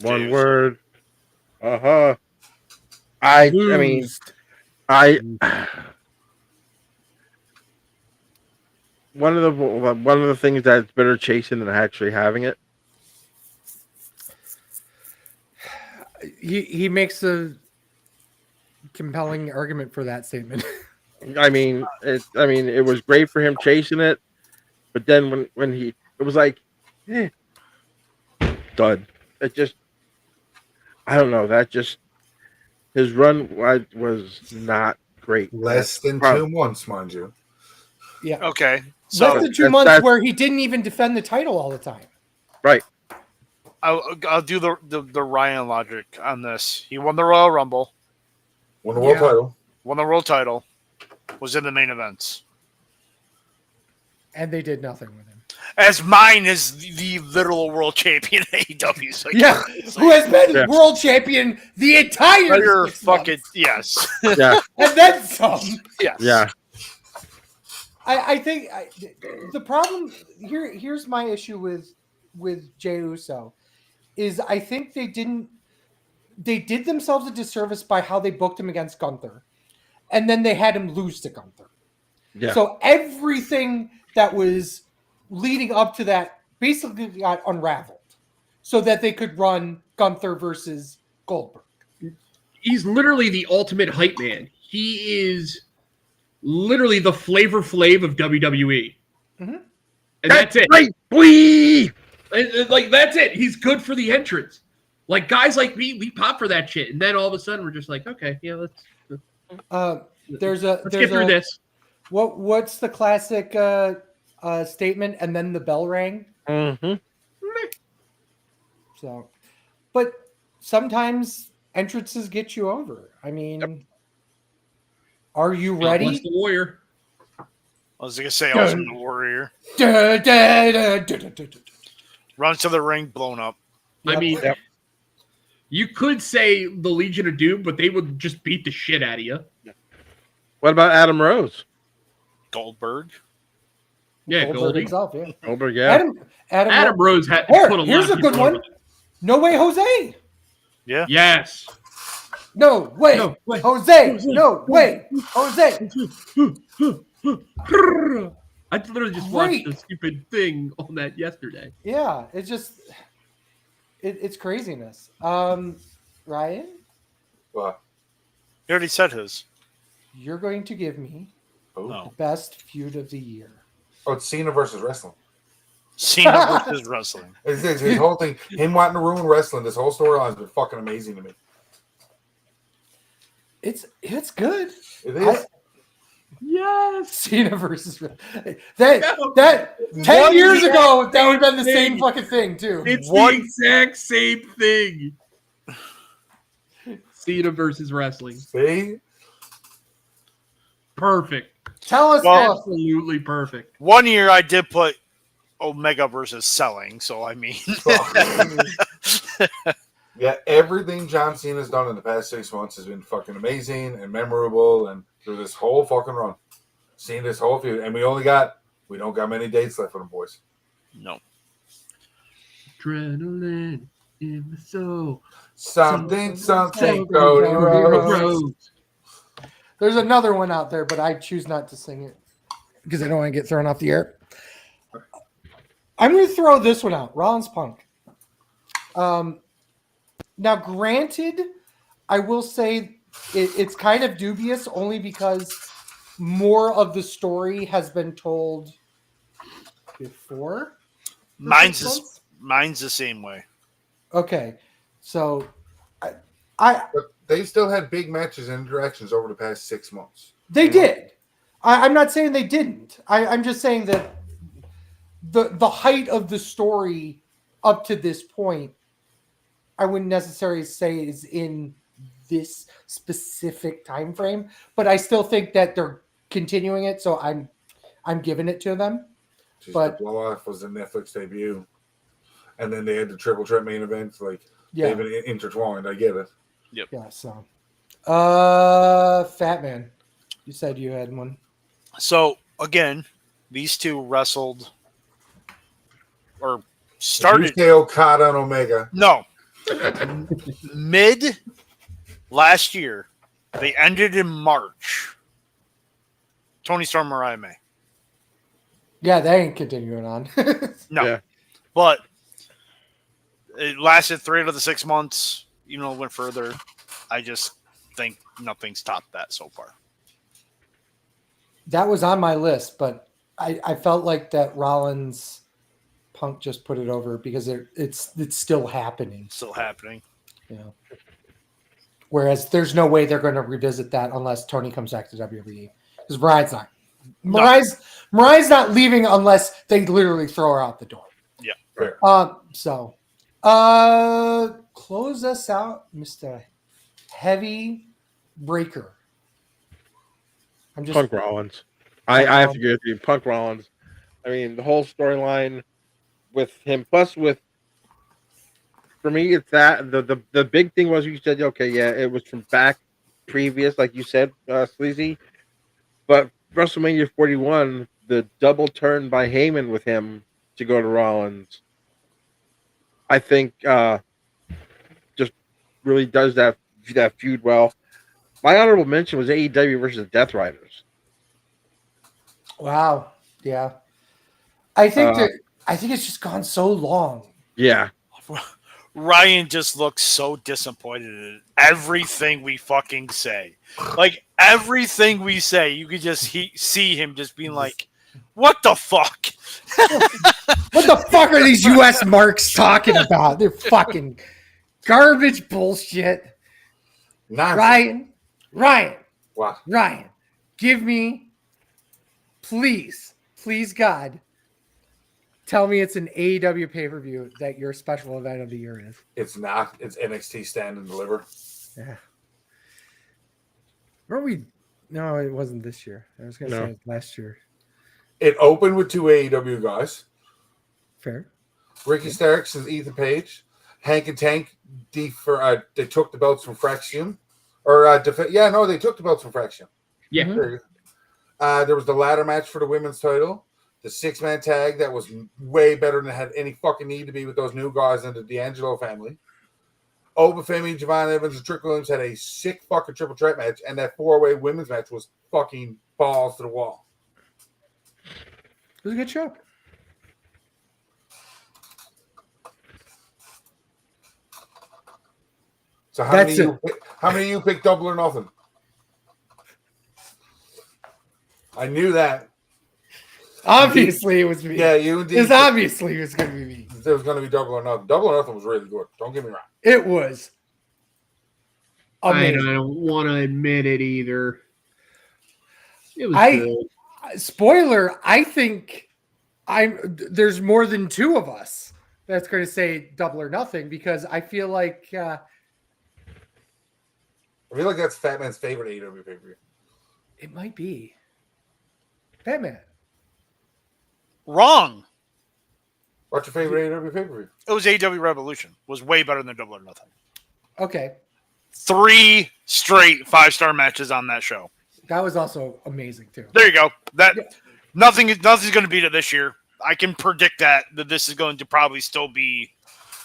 Speaker 4: One
Speaker 2: Jeez.
Speaker 4: word. Uh-huh. I mean,
Speaker 1: Loosed.
Speaker 4: I one of the things that's better chasing than actually having it.
Speaker 1: He makes a compelling argument for that statement.
Speaker 4: I mean, it was great for him chasing it, but then when it was like, dud. It just, I don't know. That just his run was not great.
Speaker 3: Less than
Speaker 4: Probably-
Speaker 3: 2 months, mind you.
Speaker 1: Yeah.
Speaker 2: Okay.
Speaker 1: Less
Speaker 2: So
Speaker 1: than 2
Speaker 4: That's-
Speaker 1: months
Speaker 4: that's-
Speaker 1: where he didn't even defend the title all the time.
Speaker 4: Right.
Speaker 2: I'll do the Ryan logic on this. He won the Royal Rumble,
Speaker 3: Won the world
Speaker 1: Yeah.
Speaker 3: title.
Speaker 2: won the world title, was in the main events.
Speaker 1: And they did nothing with him.
Speaker 2: As mine is the literal world champion in AEW. So
Speaker 1: Yeah. Who has been
Speaker 4: Yeah.
Speaker 1: world champion the entire
Speaker 2: Entire
Speaker 1: 6
Speaker 2: fucking
Speaker 1: months.
Speaker 2: yes.
Speaker 4: Yeah.
Speaker 1: And then some.
Speaker 2: Yes.
Speaker 4: Yeah.
Speaker 1: I think the problem here's my issue with Jey Uso is I think they did themselves a disservice by how they booked him against Gunther, and then they had him lose to Gunther.
Speaker 4: Yeah.
Speaker 1: So everything that was leading up to that basically got unraveled, so that they could run Gunther versus Goldberg.
Speaker 5: He's literally the ultimate hype man. He is literally the Flavor Flav of WWE.
Speaker 1: Mhm.
Speaker 5: And that's it.
Speaker 4: Right. We.
Speaker 5: Like, that's it. He's good for the entrance. Like, guys like me, we pop for that shit. And then all of a sudden, we're just like, okay, yeah, let's
Speaker 1: There's
Speaker 5: get through this.
Speaker 1: What's the classic statement? And then the bell rang.
Speaker 4: Mm-hmm.
Speaker 1: So, but sometimes entrances get you over. I mean, are you
Speaker 5: God bless
Speaker 1: ready?
Speaker 5: the Warrior.
Speaker 2: I was gonna say Ultimate Warrior.
Speaker 1: Da, da, da, da, da, da, da.
Speaker 2: Runs to the ring, blown up.
Speaker 5: I mean,
Speaker 4: Yep.
Speaker 5: you could say the Legion of Doom, but they would just beat the shit out of you.
Speaker 4: What about Adam Rose?
Speaker 2: Goldberg.
Speaker 5: Yeah,
Speaker 1: Goldberg
Speaker 5: Goldie.
Speaker 1: himself, yeah.
Speaker 4: Goldberg, yeah.
Speaker 1: Adam
Speaker 5: Rose had
Speaker 1: Here,
Speaker 5: put a
Speaker 1: here's
Speaker 5: lot
Speaker 1: a
Speaker 5: of
Speaker 1: good
Speaker 5: people
Speaker 1: one.
Speaker 5: over.
Speaker 1: No way, Jose.
Speaker 2: Yeah.
Speaker 5: Yes.
Speaker 1: No way,
Speaker 5: No way.
Speaker 1: Jose. No way, Jose.
Speaker 5: I literally just watched
Speaker 1: Great.
Speaker 5: a stupid thing on that yesterday.
Speaker 1: Yeah, it's just it's craziness. Ryan,
Speaker 3: Well,
Speaker 2: He already said his.
Speaker 1: you're going to give me
Speaker 3: oh.
Speaker 2: No.
Speaker 1: the best feud of the year.
Speaker 3: Oh, it's Cena versus wrestling.
Speaker 2: Cena versus wrestling.
Speaker 3: It's his whole thing. Him wanting to ruin wrestling. This whole storyline has been fucking amazing to me.
Speaker 1: It's good.
Speaker 3: It is.
Speaker 5: Yes.
Speaker 1: Cena versus that 10 years ago that would have been the same fucking thing too.
Speaker 5: It's
Speaker 2: One-
Speaker 5: the exact same thing. Cena versus wrestling.
Speaker 3: See?
Speaker 5: Perfect.
Speaker 1: Tell us
Speaker 2: Well-
Speaker 5: Absolutely perfect.
Speaker 2: 1 year I did put Omega versus selling, so I mean
Speaker 3: Yeah, everything John Cena's done in the past 6 months has been fucking amazing and memorable, and through this whole fucking run, seeing this whole feud, and we don't got many dates left for them boys.
Speaker 2: no.
Speaker 5: Adrenaline in the soul.
Speaker 3: Something,
Speaker 1: Cody
Speaker 3: Cody
Speaker 1: Rhodes.
Speaker 3: Rhodes.
Speaker 1: There's another one out there, but I choose not to sing it because I don't want to get thrown off the air. I'm going to throw this one out. Rollins Punk. Now, granted, I will say it's kind of dubious only because more of the story has been told before. the
Speaker 2: Mine's
Speaker 1: 6
Speaker 2: is,
Speaker 1: months.
Speaker 2: mine's the same way.
Speaker 1: Okay, so I
Speaker 3: But they still had big matches and interactions over the past 6 months.
Speaker 1: they did. I'm not saying they didn't. I'm just saying that the height of the story up to this point, I wouldn't necessarily say is in this specific time frame, but I still think that they're continuing it, so I'm giving it to them.
Speaker 3: Just
Speaker 1: But-
Speaker 3: the blow off was the Netflix debut, and then they had the triple threat main event. Like
Speaker 1: Yeah,
Speaker 3: they've been intertwined. I get it.
Speaker 1: yeah. So, Fatman, you said you had one.
Speaker 2: So again, these two wrestled or started
Speaker 3: Yusuke Okada and Omega.
Speaker 2: no mid last year. They ended in March. Tony Storm, Mariah May.
Speaker 1: Yeah, that ain't continuing on.
Speaker 2: No,
Speaker 4: Yeah.
Speaker 2: but it lasted 3 out of the 6 months. Went further. I just think nothing's topped that so far.
Speaker 1: That was on my list, but I felt like that Rollins Punk just put it over because it's still happening.
Speaker 2: Still happening.
Speaker 1: Whereas there's no way they're going to revisit that unless Tony comes back to WWE. Because Mariah's not.
Speaker 2: No.
Speaker 1: Mariah's not leaving unless they literally throw her out the door.
Speaker 2: Yeah.
Speaker 3: Fair.
Speaker 1: Close us out, Mr. Heavy Breaker. I'm just
Speaker 4: Punk Rollins. I have to agree with you. Punk Rollins. I mean, the whole storyline with him, plus for me, it's that the big thing was you said, okay, yeah, it was from back previous, like you said, Sleazy. But WrestleMania 41, the double turn by Heyman with him to go to Rollins, I think just really does that feud well. My honorable mention was AEW versus Death Riders.
Speaker 1: wow. Yeah. I think it's just gone so long.
Speaker 4: Yeah.
Speaker 2: Ryan just looks so disappointed in everything we fucking say. Like, everything we say, you could just see him just being like, what the fuck?
Speaker 1: What the fuck are these US marks talking about? They're fucking garbage bullshit.
Speaker 3: Nonsense.
Speaker 1: Ryan,
Speaker 3: What?
Speaker 1: Ryan, give me, please, God, tell me it's an AEW pay-per-view that your special event of the year is.
Speaker 3: It's not. It's NXT Stand and Deliver.
Speaker 1: Yeah. No, it wasn't this year. I was going to say it was last year.
Speaker 3: It opened with 2 AEW guys.
Speaker 1: Fair.
Speaker 3: Ricky Starks and Ethan Page. Hank and Tank, they took the belts from Fraction. They took the belts from Fraction.
Speaker 5: Yeah.
Speaker 1: Mhm.
Speaker 3: There was the ladder match for the women's title. The 6-man tag that was way better than it had any fucking need to be with those new guys and the D'Angelo family. Obafemi, Javon Evans, and Trick Williams had a sick fucking triple threat match, and that 4-way women's match was fucking balls to the wall.
Speaker 1: It was a good show.
Speaker 3: So how many of you picked Double or Nothing? I knew that.
Speaker 1: Obviously, it was me.
Speaker 3: Yeah, you indeed.
Speaker 1: It's obviously it was going to be me.
Speaker 3: There was going to be Double or Nothing. Double or Nothing was really good. Don't get me wrong.
Speaker 1: It was
Speaker 5: I
Speaker 1: amazing.
Speaker 5: don't want to admit it either. It was good.
Speaker 1: Spoiler, I think there's more than 2 of us that's going to say Double or Nothing because I feel like
Speaker 3: I feel like that's Fatman's favorite AEW pay-per-view.
Speaker 1: it might be Batman.
Speaker 2: Wrong.
Speaker 3: What's your favorite AEW pay-per-view?
Speaker 2: It was AEW Revolution. Was way better than Double or Nothing.
Speaker 1: Okay.
Speaker 2: 3 straight 5-star matches on that show.
Speaker 1: That was also amazing too.
Speaker 2: There you go. Nothing's going to beat it this year. I can predict that this is going to probably still be.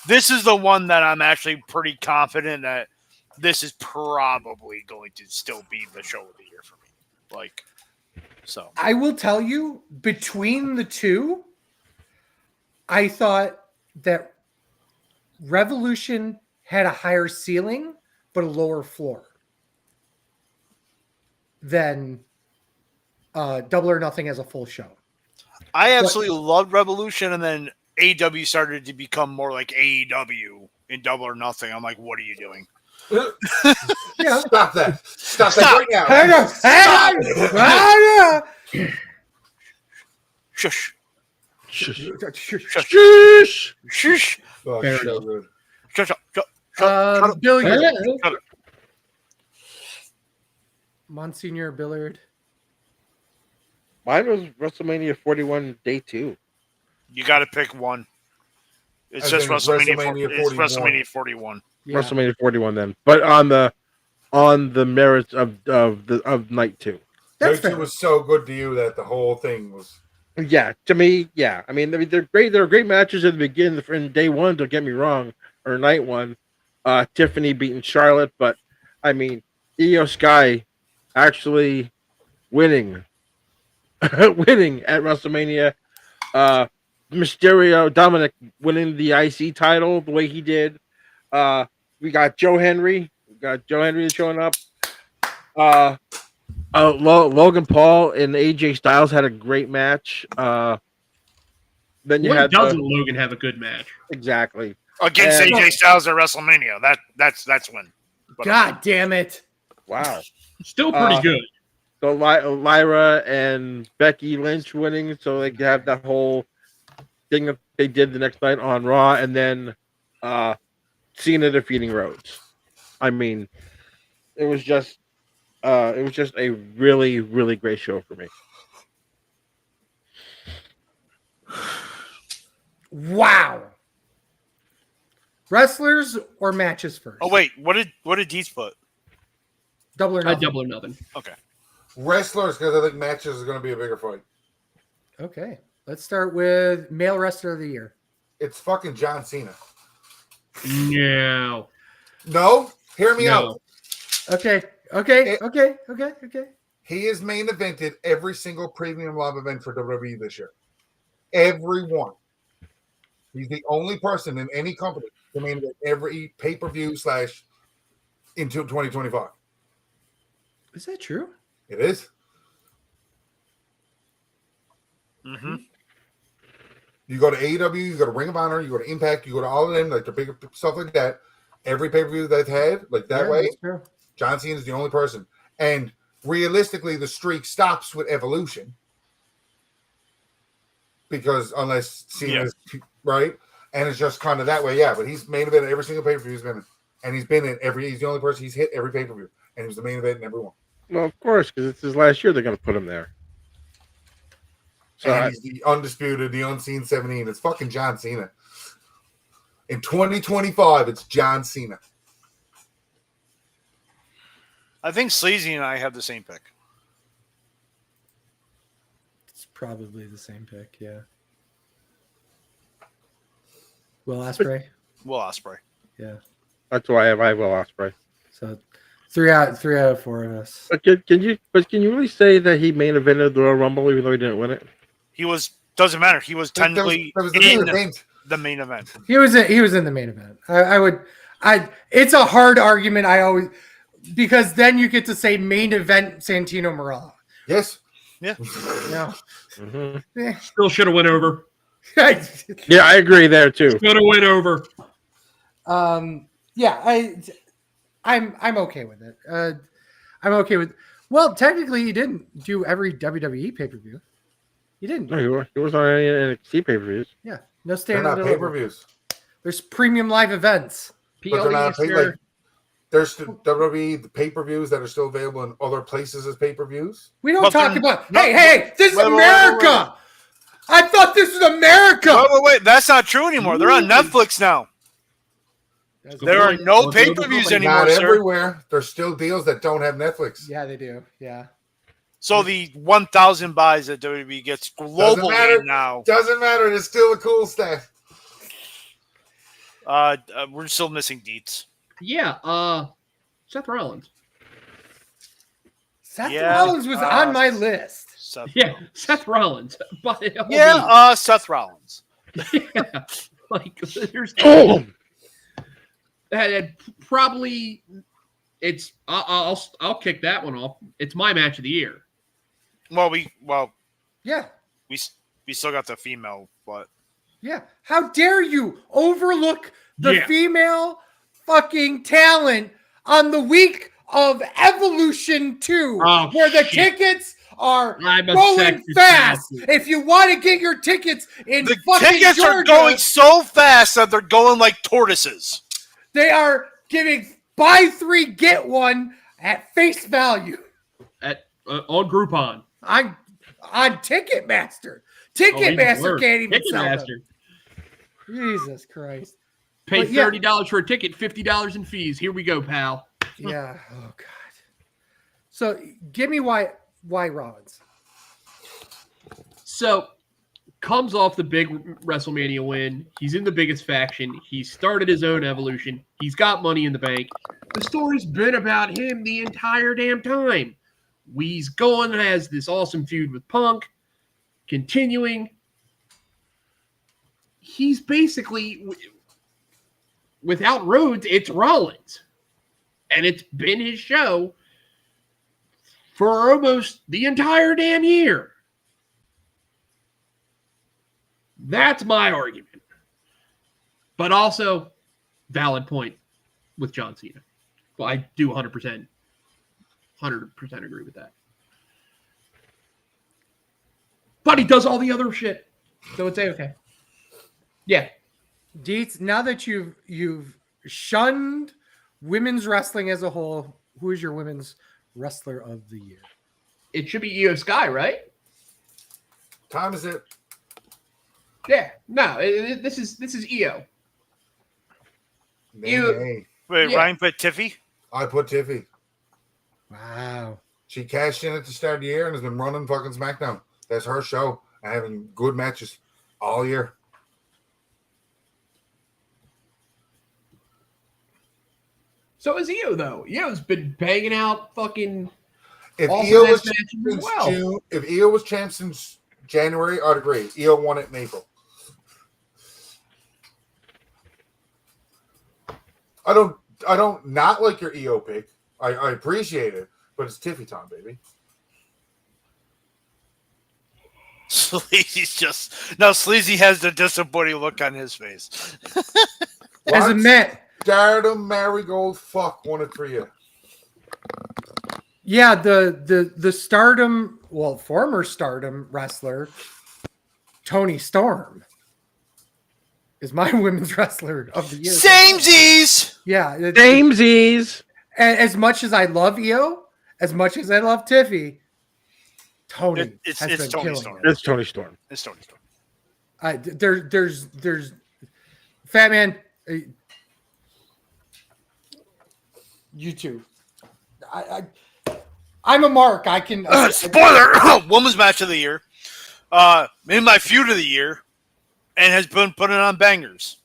Speaker 2: This is the one that I'm actually pretty confident that this is probably going to still be the show of the year for me. So
Speaker 1: I will tell you, between the 2, I thought that Revolution had a higher ceiling but a lower floor than Double or Nothing as a full show.
Speaker 2: I absolutely loved Revolution, and then AEW started to become more like AEW in Double or Nothing. I'm like, what are you doing?
Speaker 1: Yeah.
Speaker 3: Stop that right now.
Speaker 1: Hang on.
Speaker 2: Shush.
Speaker 4: Shush.
Speaker 2: Shush. Shush.
Speaker 3: Oh,
Speaker 5: Fair
Speaker 3: so
Speaker 5: enough.
Speaker 3: good.
Speaker 2: Shut up.
Speaker 1: Billiard.
Speaker 2: Shut up.
Speaker 1: Monsignor Billard.
Speaker 4: Mine was WrestleMania 41 Day 2.
Speaker 2: You got to pick one. It's
Speaker 3: I
Speaker 2: just
Speaker 3: think it's
Speaker 2: WrestleMania. It's
Speaker 3: 41.
Speaker 2: WrestleMania 41.
Speaker 1: Yeah.
Speaker 4: WrestleMania 41 then. But on the merits of night 2.
Speaker 1: That's
Speaker 3: Night 2
Speaker 1: fair.
Speaker 3: was so good to you that the whole thing was.
Speaker 4: Yeah, to me, yeah. I mean, they're great. They're great matches at the beginning. In day 1, don't get me wrong, or night 1, Tiffany beating Charlotte. But I mean, Io Sky actually winning at WrestleMania Mysterio, Dominic winning the IC title the way he did. We got Joe Henry. We got Joe Henry showing up. Logan Paul and AJ Styles had a great match. Then you
Speaker 5: When
Speaker 4: had
Speaker 5: doesn't Logan have a good match?
Speaker 4: exactly
Speaker 2: Against
Speaker 4: And-
Speaker 2: AJ Styles at WrestleMania. That's when. But,
Speaker 1: God damn it.
Speaker 4: wow.
Speaker 5: Still pretty good.
Speaker 4: So Lyra and Becky Lynch winning, so they could have that whole thing that they did the next night on Raw, and then Cena defeating Rhodes. I mean, it was just a really, really great show for me.
Speaker 1: Wow. Wrestlers or matches first?
Speaker 2: oh wait, what did Deeds put?
Speaker 1: Double or
Speaker 5: I
Speaker 1: nothing.
Speaker 5: double or nothing.
Speaker 2: Okay.
Speaker 3: Wrestlers, because I think matches is going to be a bigger fight.
Speaker 1: Okay. Let's start with male wrestler of the year.
Speaker 3: It's fucking John Cena.
Speaker 5: No.
Speaker 3: No, hear me
Speaker 5: No.
Speaker 3: out.
Speaker 1: Okay.
Speaker 3: It-
Speaker 1: Okay.
Speaker 3: He has main evented every single premium live event for WWE this year. Every one. He's the only person in any company to main event every pay-per-view / into 2025.
Speaker 1: Is that true?
Speaker 3: It is.
Speaker 2: Mm-hmm.
Speaker 3: You go to AEW, you go to Ring of Honor, you go to Impact, you go to all of them, like the bigger stuff like that. Every pay-per-view they've had, like that
Speaker 1: Yeah,
Speaker 3: way,
Speaker 1: that's true.
Speaker 3: John Cena is the only person. And realistically, the streak stops with Evolution. Because unless Cena's right, and it's just kind of that way, yeah. But he's main event every single pay-per-view he's been in. And he's been in every, he's the only person he's hit every pay-per-view. And he was the main event in every one.
Speaker 4: Well, of course, because it's his last year, they're going to put him there. So
Speaker 3: And he's the undisputed, the unseen 17. It's fucking John Cena. In 2025, it's John Cena.
Speaker 2: I think Sleazy and I have the same pick.
Speaker 1: It's probably the same pick, yeah. Will Ospreay?
Speaker 2: Will Ospreay.
Speaker 1: Yeah.
Speaker 4: that's why I Will Ospreay.
Speaker 1: So three out of 4 of us.
Speaker 4: But can you really say that he main evented the Royal Rumble even though he didn't win it?
Speaker 2: He doesn't matter. He was technically
Speaker 3: That was the main
Speaker 2: in
Speaker 3: event.
Speaker 2: the main event.
Speaker 1: He was in the main event. It's a hard argument. Because then you get to say main event Santino Marella.
Speaker 3: Yes.
Speaker 2: Yeah.
Speaker 1: No.
Speaker 4: Mm-hmm.
Speaker 5: Still should have went over.
Speaker 4: Yeah, I agree there too.
Speaker 5: Should have went over.
Speaker 1: Yeah, I'm okay with it. I'm okay with. Well, technically, he didn't do every WWE pay-per-view. He didn't.
Speaker 4: No, he was on any NXT pay-per-views.
Speaker 1: Yeah, no
Speaker 3: They're
Speaker 1: standard.
Speaker 3: not
Speaker 1: delivery.
Speaker 3: pay-per-views.
Speaker 1: There's premium live events.
Speaker 3: But they're not
Speaker 5: PLE,
Speaker 3: like, there's the WWE the pay-per-views that are still available in other places as pay-per-views.
Speaker 1: We don't
Speaker 2: But
Speaker 1: talk
Speaker 2: then-
Speaker 1: about.
Speaker 2: no,
Speaker 1: Hey, this is
Speaker 2: wait, wait,
Speaker 1: America. I thought this was America.
Speaker 2: Wait. That's not true anymore. They're on Netflix now. There are no pay-per-views anymore,
Speaker 3: Not
Speaker 2: sir.
Speaker 3: everywhere. There's still deals that don't have Netflix.
Speaker 1: Yeah, they do. Yeah.
Speaker 2: So the 1,000 buys that WWE gets
Speaker 3: matter.
Speaker 2: globally now,
Speaker 3: Doesn't matter. It's still a cool stat.
Speaker 2: we're still missing deets.
Speaker 5: Yeah, Seth Rollins.
Speaker 1: Seth
Speaker 2: Yeah,
Speaker 1: Rollins was on my list.
Speaker 2: Seth
Speaker 5: Yeah,
Speaker 2: Rollins.
Speaker 5: Seth Rollins. By all
Speaker 2: Yeah, Seth Rollins.
Speaker 5: means. Yeah. Like there's
Speaker 4: Oh,
Speaker 5: and probably it's I'll kick that one off. It's my match of the year.
Speaker 1: Yeah.
Speaker 2: We still got the female, but
Speaker 1: Yeah. How dare you overlook the
Speaker 5: Yeah.
Speaker 1: female fucking talent on the week of Evolution 2,
Speaker 5: Oh,
Speaker 1: where the
Speaker 5: shit.
Speaker 1: tickets are
Speaker 5: I'm
Speaker 1: rolling
Speaker 5: upset with
Speaker 1: fast.
Speaker 5: you.
Speaker 1: If you want to get your tickets in
Speaker 2: the
Speaker 1: fucking
Speaker 2: tickets
Speaker 1: Georgia,
Speaker 2: are going so fast that they're going like tortoises.
Speaker 1: they are giving buy 3 get 1 at face value
Speaker 5: At on Groupon.
Speaker 1: on Ticketmaster.
Speaker 5: Oh,
Speaker 1: Ticketmaster
Speaker 5: even worse.
Speaker 1: can't even sell them.
Speaker 5: Ticketmaster.
Speaker 1: Jesus Christ.
Speaker 5: Pay
Speaker 1: But yeah.
Speaker 5: $30 for a ticket, $50 in fees. Here we go, pal.
Speaker 1: Yeah. Oh God. So give me why Rollins.
Speaker 5: So comes off the big WrestleMania win. He's in the biggest faction. He started his own evolution. He's got money in the bank. The story's been about him the entire damn time. He's going, has this awesome feud with Punk, continuing. he's basically, without Rhodes, it's Rollins. And it's been his show for almost the entire damn year. That's my argument. But also, valid point with John Cena. Well, I do 100% agree with that. But he does all the other shit, so it's okay. Yeah.
Speaker 1: Deets, now that you've shunned women's wrestling as a whole, who is your women's wrestler of the year?
Speaker 5: It should be Io Sky, right?
Speaker 3: Time is it?
Speaker 5: Yeah. No, this is Io.
Speaker 3: Nay.
Speaker 2: Wait,
Speaker 5: Yeah.
Speaker 2: Ryan put Tiffy?
Speaker 3: I put Tiffy.
Speaker 1: Wow.
Speaker 3: She cashed in at the start of the year and has been running fucking SmackDown. That's her show and having good matches all year.
Speaker 5: So is Io, though. Io's been banging out fucking
Speaker 3: If
Speaker 5: awesome
Speaker 3: Io was
Speaker 5: matches
Speaker 3: champ
Speaker 5: as well.
Speaker 3: since June, if Io was champ since January, I'd agree. Io won it in April. I don't not like your EO pick. I appreciate it, but it's Tiffy time, baby.
Speaker 2: Sleazy's just no. Sleazy has the disappointing look on his face.
Speaker 1: As a man,
Speaker 3: Stardom Marigold fuck won it for you.
Speaker 1: yeah, the Stardom, well, former Stardom wrestler, Tony Storm, is my women's wrestler of the year.
Speaker 2: Samesies.
Speaker 1: Yeah,
Speaker 4: Samesies.
Speaker 1: as much as I love Io, as much as I love Tiffy, Tony
Speaker 2: It's
Speaker 1: has been
Speaker 2: Tony
Speaker 1: killing
Speaker 2: Storm.
Speaker 1: it.
Speaker 4: It's Tony Storm.
Speaker 2: It's Tony Storm.
Speaker 1: There's Fatman, you too. I'm a mark. I can
Speaker 2: Spoiler: Women's Match of the Year, in my Feud of the Year, and has been putting on bangers.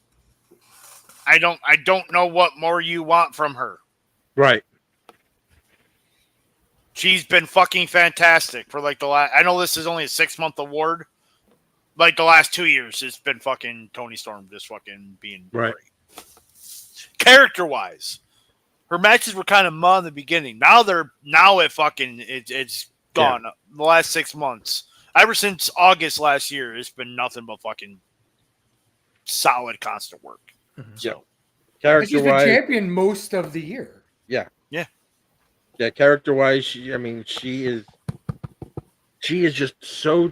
Speaker 2: I don't know what more you want from her.
Speaker 4: Right.
Speaker 2: She's been fucking fantastic for like the last. I know this is only a 6-month award. Like the last 2 years, it's been fucking Tony Storm just fucking being
Speaker 4: Right.
Speaker 2: great. Character wise, her matches were kind of mud in the beginning. Now it's gone.
Speaker 4: Yeah.
Speaker 2: The last 6 months, ever since August last year, it's been nothing but fucking solid, constant work.
Speaker 1: Mhm.
Speaker 2: So
Speaker 1: She's
Speaker 4: Character
Speaker 1: been
Speaker 4: wise,
Speaker 1: champion most of the year.
Speaker 4: yeah. Character wise, she is just so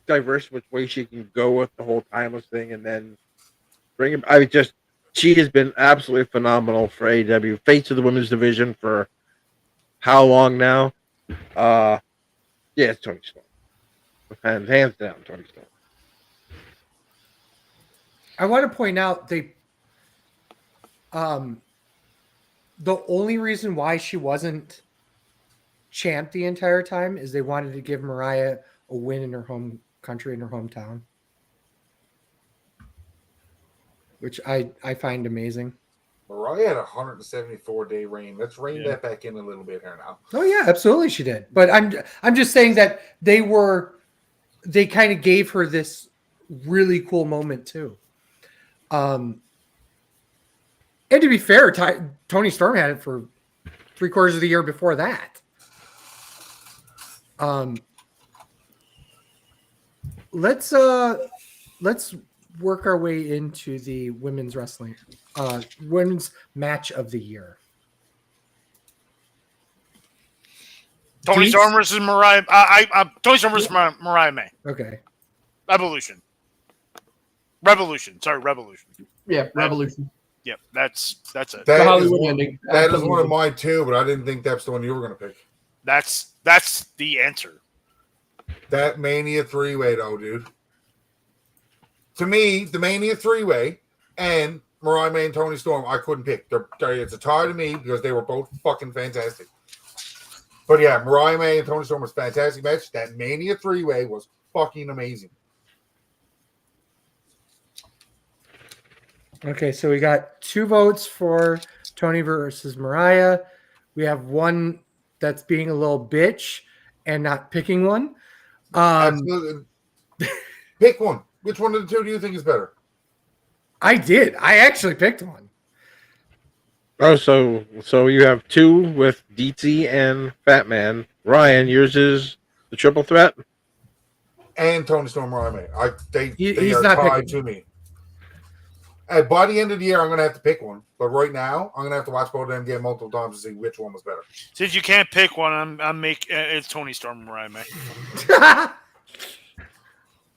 Speaker 4: diverse which way she can go with the whole timeless thing, and then bring him. She has been absolutely phenomenal for AEW, face of the women's division for how long now? Yeah, it's Tony Storm. Hands down, Tony Storm.
Speaker 1: I want to point out the only reason why she wasn't champ the entire time is they wanted to give Mariah a win in her home country, in her hometown, which I find amazing.
Speaker 3: Mariah had a 174-day reign. Let's rein
Speaker 2: Yeah.
Speaker 3: that back in a little bit here now.
Speaker 1: Oh yeah, absolutely she did. But I'm just saying that they kind of gave her this really cool moment too. And to be fair, Tony Storm had it for 3/4 of the year before that. Let's work our way into the women's wrestling, women's match of the year.
Speaker 2: Tony
Speaker 1: Deets?
Speaker 2: Storm versus Mariah. Tony Storm versus Mariah May.
Speaker 1: Okay.
Speaker 2: Revolution. Sorry, Revolution.
Speaker 5: Yeah, Revolution.
Speaker 2: Yep, that's it.
Speaker 5: The
Speaker 3: That is
Speaker 5: Hollywood
Speaker 3: one,
Speaker 5: ending.
Speaker 3: that is one
Speaker 5: Absolutely.
Speaker 3: of mine too, but I didn't think that's the one you were going to pick.
Speaker 2: That's the answer.
Speaker 3: That Mania 3-way, though, dude. To me, the Mania 3-way and Mariah May and Tony Storm, I couldn't pick. It's a tie to me because they were both fucking fantastic. But yeah, Mariah May and Tony Storm was a fantastic match. That Mania 3-way was fucking amazing.
Speaker 1: Okay, so we got 2 votes for Tony versus Mariah. We have one that's being a little bitch and not picking one.
Speaker 3: Absolutely. Pick one. Which one of the two do you think is better?
Speaker 1: I did. I actually picked one.
Speaker 4: Oh, so you have two with DT and Fatman. Ryan, yours is the triple threat.
Speaker 3: And Tony Storm Ryan. They
Speaker 1: He's
Speaker 3: are
Speaker 1: not
Speaker 3: tied
Speaker 1: picking
Speaker 3: to me. By the end of the year, I'm going to have to pick one. But right now, I'm going to have to watch both of them get multiple times to see which one was better.
Speaker 2: Since you can't pick one, I'm making it's Tony Storm Ryan.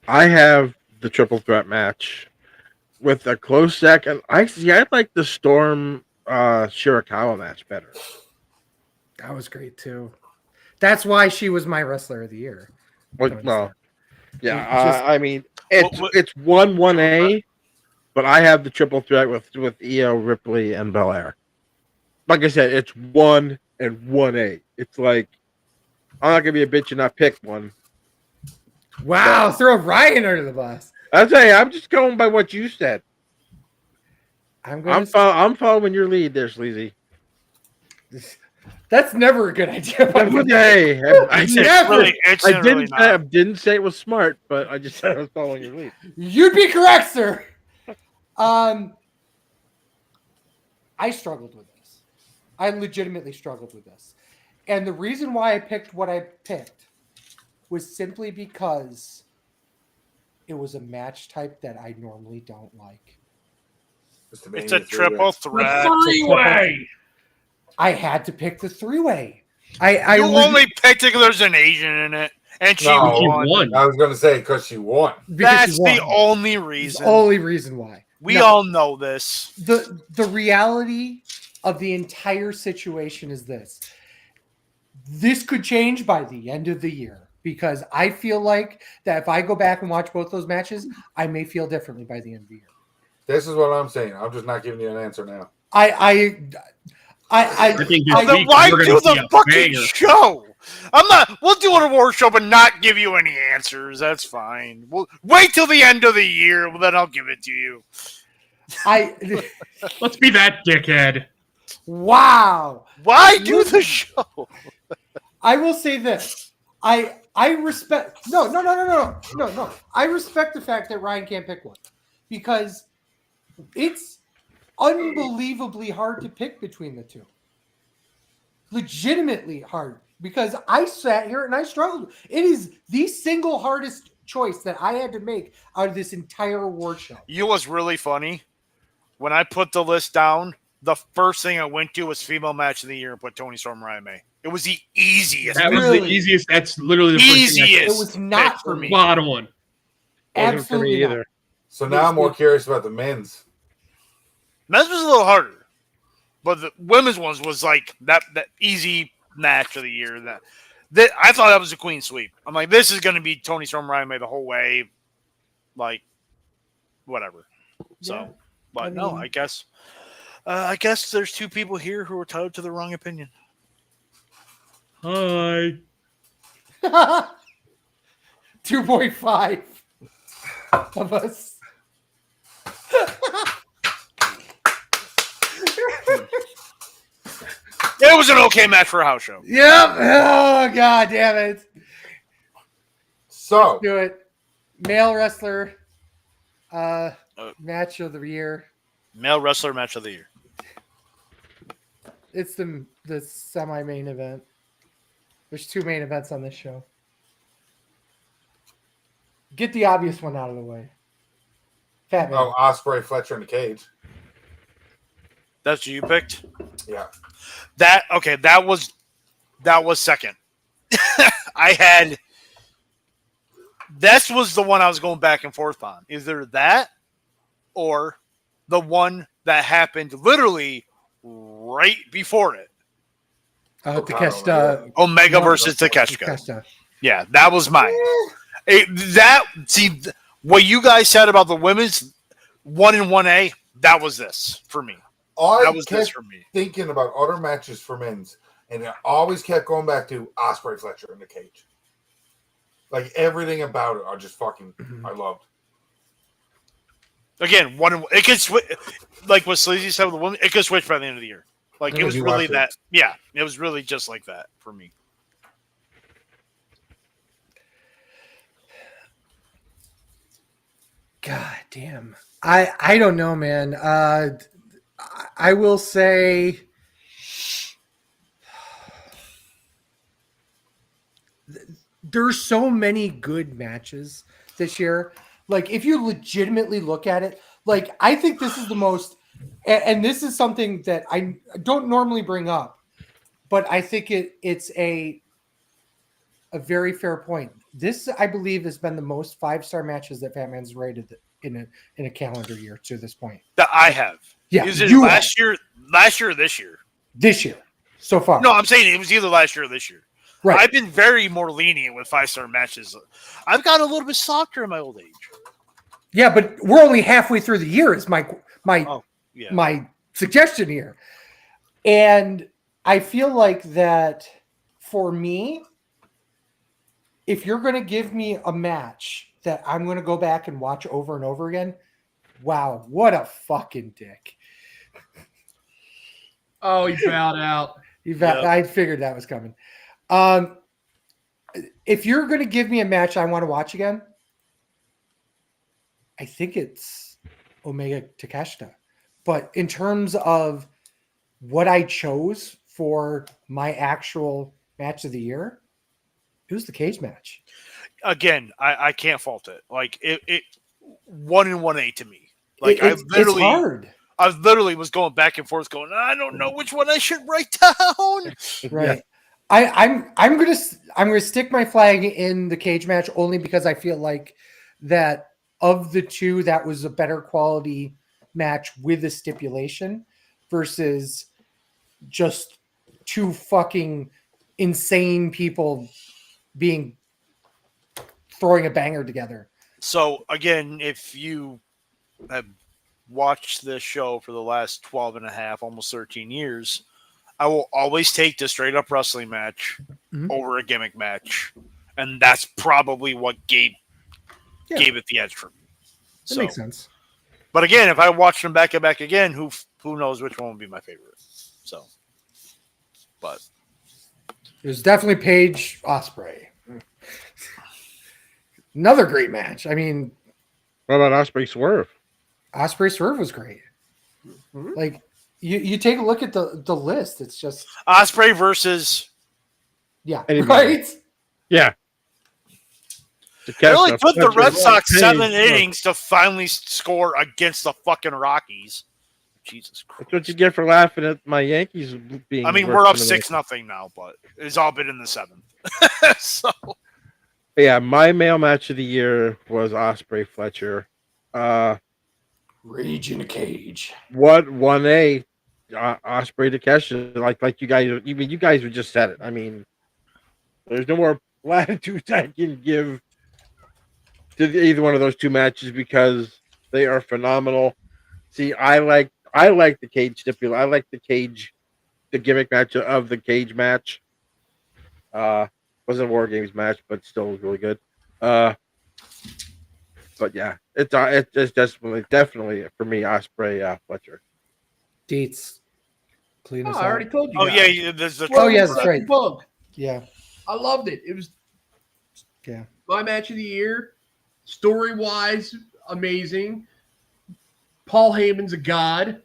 Speaker 4: I have the triple threat match with a close second. I like the Storm Shirakawa match better.
Speaker 1: That was great too. That's why she was my wrestler of the year.
Speaker 4: Well, yeah.
Speaker 1: Just-
Speaker 4: I mean, it's 1-1A, but I have the triple threat with Io, Ripley, and Belair. Like I said, it's 1 and 1A. It's like I'm not gonna be a bitch and not pick one.
Speaker 1: Wow, throw Ryan under the bus.
Speaker 4: I'll tell you, I'm just going by what you said.
Speaker 1: I'm
Speaker 4: following your lead there, Sleazy.
Speaker 1: That's never a good idea.
Speaker 4: Hey, I didn't say it was smart, but I just said I was following your lead.
Speaker 1: You'd be correct, sir. I struggled with this. I legitimately struggled with this. And the reason why I picked what I picked was simply because it was a match type that I normally don't like.
Speaker 2: It's a triple threat.
Speaker 5: Three-way.
Speaker 1: I had to pick the three-way.
Speaker 2: You only picked it because there's an Asian in it, and she won.
Speaker 3: I was going to say because she won.
Speaker 2: That's the only reason.
Speaker 1: The only reason why.
Speaker 2: We all know this.
Speaker 1: The reality of the entire situation is this. This could change by the end of the year because I feel like that if I go back and watch both those matches, I may feel differently by the end of the year.
Speaker 3: This is what I'm saying. I'm just not giving you an answer now.
Speaker 1: I
Speaker 5: think
Speaker 2: then why do the fucking show? I'm not. We'll do an award show, but not give you any answers. That's fine. We'll wait till the end of the year. Well, then I'll give it to you.
Speaker 5: Let's be that dickhead.
Speaker 1: Wow.
Speaker 2: Why do the show?
Speaker 1: I will say this. I respect. No. I respect the fact that Ryan can't pick one because it's unbelievably hard to pick between the two. Legitimately hard because I sat here and I struggled. It is the single hardest choice that I had to make out of this entire award show.
Speaker 2: You know what's really funny? When I put the list down, the first thing I went to was female match of the year and put Tony Storm Ryan May. It was the easiest.
Speaker 5: That was the easiest. That's literally the
Speaker 2: easiest.
Speaker 5: First
Speaker 1: it was not for me.
Speaker 5: Bottom one.
Speaker 1: Absolutely not.
Speaker 4: either.
Speaker 3: So now I'm more curious about the men's.
Speaker 2: Men's was a little harder, but the women's ones was like that easy match of the year. That I thought that was a clean sweep. I'm like, this is going to be Tony Storm Ryan May the whole way, like whatever. So,
Speaker 1: Yeah,
Speaker 2: but no, I guess there's two people here who are tied to the wrong opinion.
Speaker 5: Hi.
Speaker 1: 2.5 of us.
Speaker 2: It was an okay match for a house show.
Speaker 1: Yep. Oh, God damn it.
Speaker 3: So
Speaker 1: Do it. Male wrestler match of the year.
Speaker 2: Male wrestler match of the year.
Speaker 1: It's the semi-main event. There's two main events on this show. Get the obvious one out of the way. Fatman.
Speaker 3: Oh, Ospreay, Fletcher in the cage.
Speaker 2: That's what you picked?
Speaker 3: Yeah.
Speaker 2: That was second. This was the one I was going back and forth on. Either that or the one that happened literally right before it. Omega versus Takeshita. Yeah, that was mine. What you guys said about the women's 1 and 1A, that was this for me.
Speaker 3: I kept thinking about other matches for men's, and it always kept going back to Ospreay Fletcher in the cage. Like everything about it, I just fucking I loved.
Speaker 2: Again, it could switch. Like what Sleazy said with the women, it could switch by the end of the year. Like it was really that. Yeah, it was really just like that for me.
Speaker 1: God damn. I don't know, man. I will say there's so many good matches this year. Like, if you legitimately look at it, like, I think this is the most, and this is something that I don't normally bring up, but I think it's a very fair point. This, I believe, has been the most 5-star matches that Fatman's rated in a calendar year to this point.
Speaker 2: That I have.
Speaker 1: Yeah,
Speaker 2: Is it
Speaker 1: you
Speaker 2: last year or this year?
Speaker 1: This year so far.
Speaker 2: No, I'm saying it was either last year or this year.
Speaker 1: Right.
Speaker 2: I've been very more lenient with 5-star matches. I've gotten a little bit softer in my old age.
Speaker 1: Yeah, but we're only halfway through the year is my
Speaker 2: Yeah.
Speaker 1: my suggestion here. And I feel like that for me, if you're going to give me a match that I'm going to go back and watch over and over again, wow, what a fucking dick.
Speaker 5: Oh, he bowed out.
Speaker 1: I figured that was coming. If you're going to give me a match I want to watch again, I think it's Omega Takeshita. But in terms of what I chose for my actual match of the year, it was the cage match.
Speaker 2: Again, I can't fault it. Like it 1 and 1A to me. Like
Speaker 1: It's hard.
Speaker 2: I literally was going back and forth, going, I don't know which one I should write down.
Speaker 1: Right. Yeah. I'm gonna stick my flag in the cage match only because I feel like that of the two, that was a better quality match with a stipulation versus just two fucking insane people throwing a banger together.
Speaker 2: So again, if you have watched this show for the last 12 and a half, almost 13 years, I will always take the straight up wrestling match over a gimmick match. And that's probably what gave it the edge for me.
Speaker 1: That makes sense.
Speaker 2: But again, if I watch them back and back again, who knows which one would be my favorite. So, but
Speaker 1: it was definitely Paige Ospreay. Another great match. I mean,
Speaker 4: what about Ospreay Swerve?
Speaker 1: Ospreay Swerve was great. Like, you take a look at the list. It's just
Speaker 2: Ospreay versus
Speaker 1: right.
Speaker 4: Yeah.
Speaker 2: It really took the Red Sox 7 innings to finally score against the fucking Rockies. Jesus Christ.
Speaker 4: That's what you get for laughing at my Yankees being.
Speaker 2: I mean, we're up 6-0 now, but it's all been in the 7th. So,
Speaker 4: yeah, my male match of the year was Ospreay Fletcher.
Speaker 1: Rage in a cage.
Speaker 4: What 1A Ospreay to Kesha, like you guys, even you guys just said it. I mean, there's no more latitude I can give to either one of those two matches because they are phenomenal. See, I like the cage stipulation. I like the gimmick match of the cage match. Wasn't a War Games match, but still was really good. But yeah, it's definitely for me Ospreay Fletcher.
Speaker 1: Dates. Clean us
Speaker 5: I already told you.
Speaker 2: oh
Speaker 5: guys.
Speaker 2: yeah, there's the
Speaker 1: that's right.
Speaker 5: Punk.
Speaker 1: Yeah.
Speaker 5: I loved it. It was
Speaker 1: Yeah.
Speaker 5: my match of the year. Story wise, amazing. Paul Heyman's a god.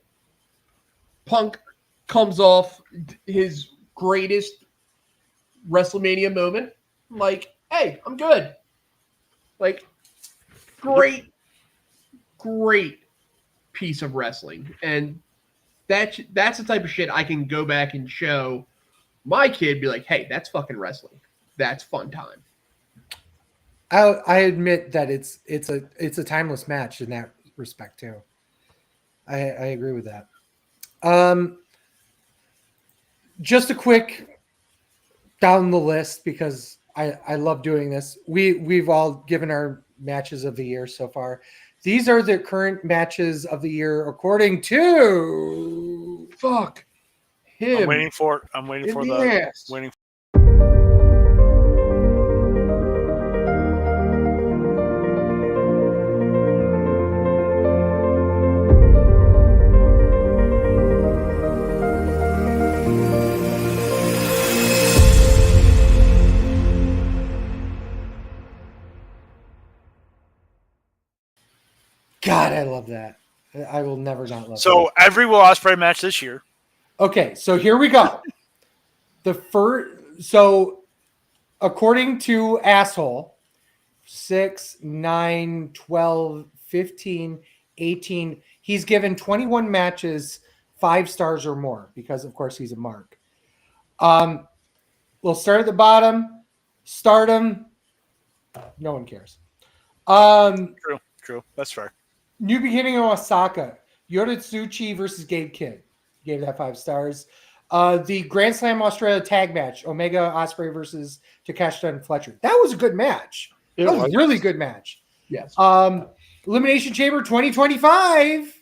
Speaker 5: Punk comes off his greatest WrestleMania moment. Like, hey, I'm good. Like, great piece of wrestling. And that's the type of shit I can go back and show my kid, be like, hey, that's fucking wrestling. That's fun time.
Speaker 1: I admit that it's a timeless match in that respect too. I agree with that. Just a quick down the list because I love doing this. We've all given our matches of the year so far. These are the current matches of the year according to
Speaker 5: Fuck him.
Speaker 2: I'm waiting for the
Speaker 5: ass.
Speaker 2: waiting.
Speaker 1: God, I love that. I will never not love
Speaker 2: So every Will Ospreay match this year.
Speaker 1: that. Okay, so here we go. So according to Asshole, 6, 9, 12, 15, 18, he's given 21 matches 5 stars or more because, of course, he's a mark. We'll start at the bottom. Stardom. No one cares.
Speaker 2: True. That's fair.
Speaker 1: New Beginning of Osaka. Yodatsuchi versus Gabe Kidd. Gave that 5 stars. The Grand Slam Australia tag match. Omega Ospreay versus Takeshita and Fletcher. That was a good match. That was a really good match.
Speaker 5: Yes.
Speaker 1: Elimination Chamber 2025.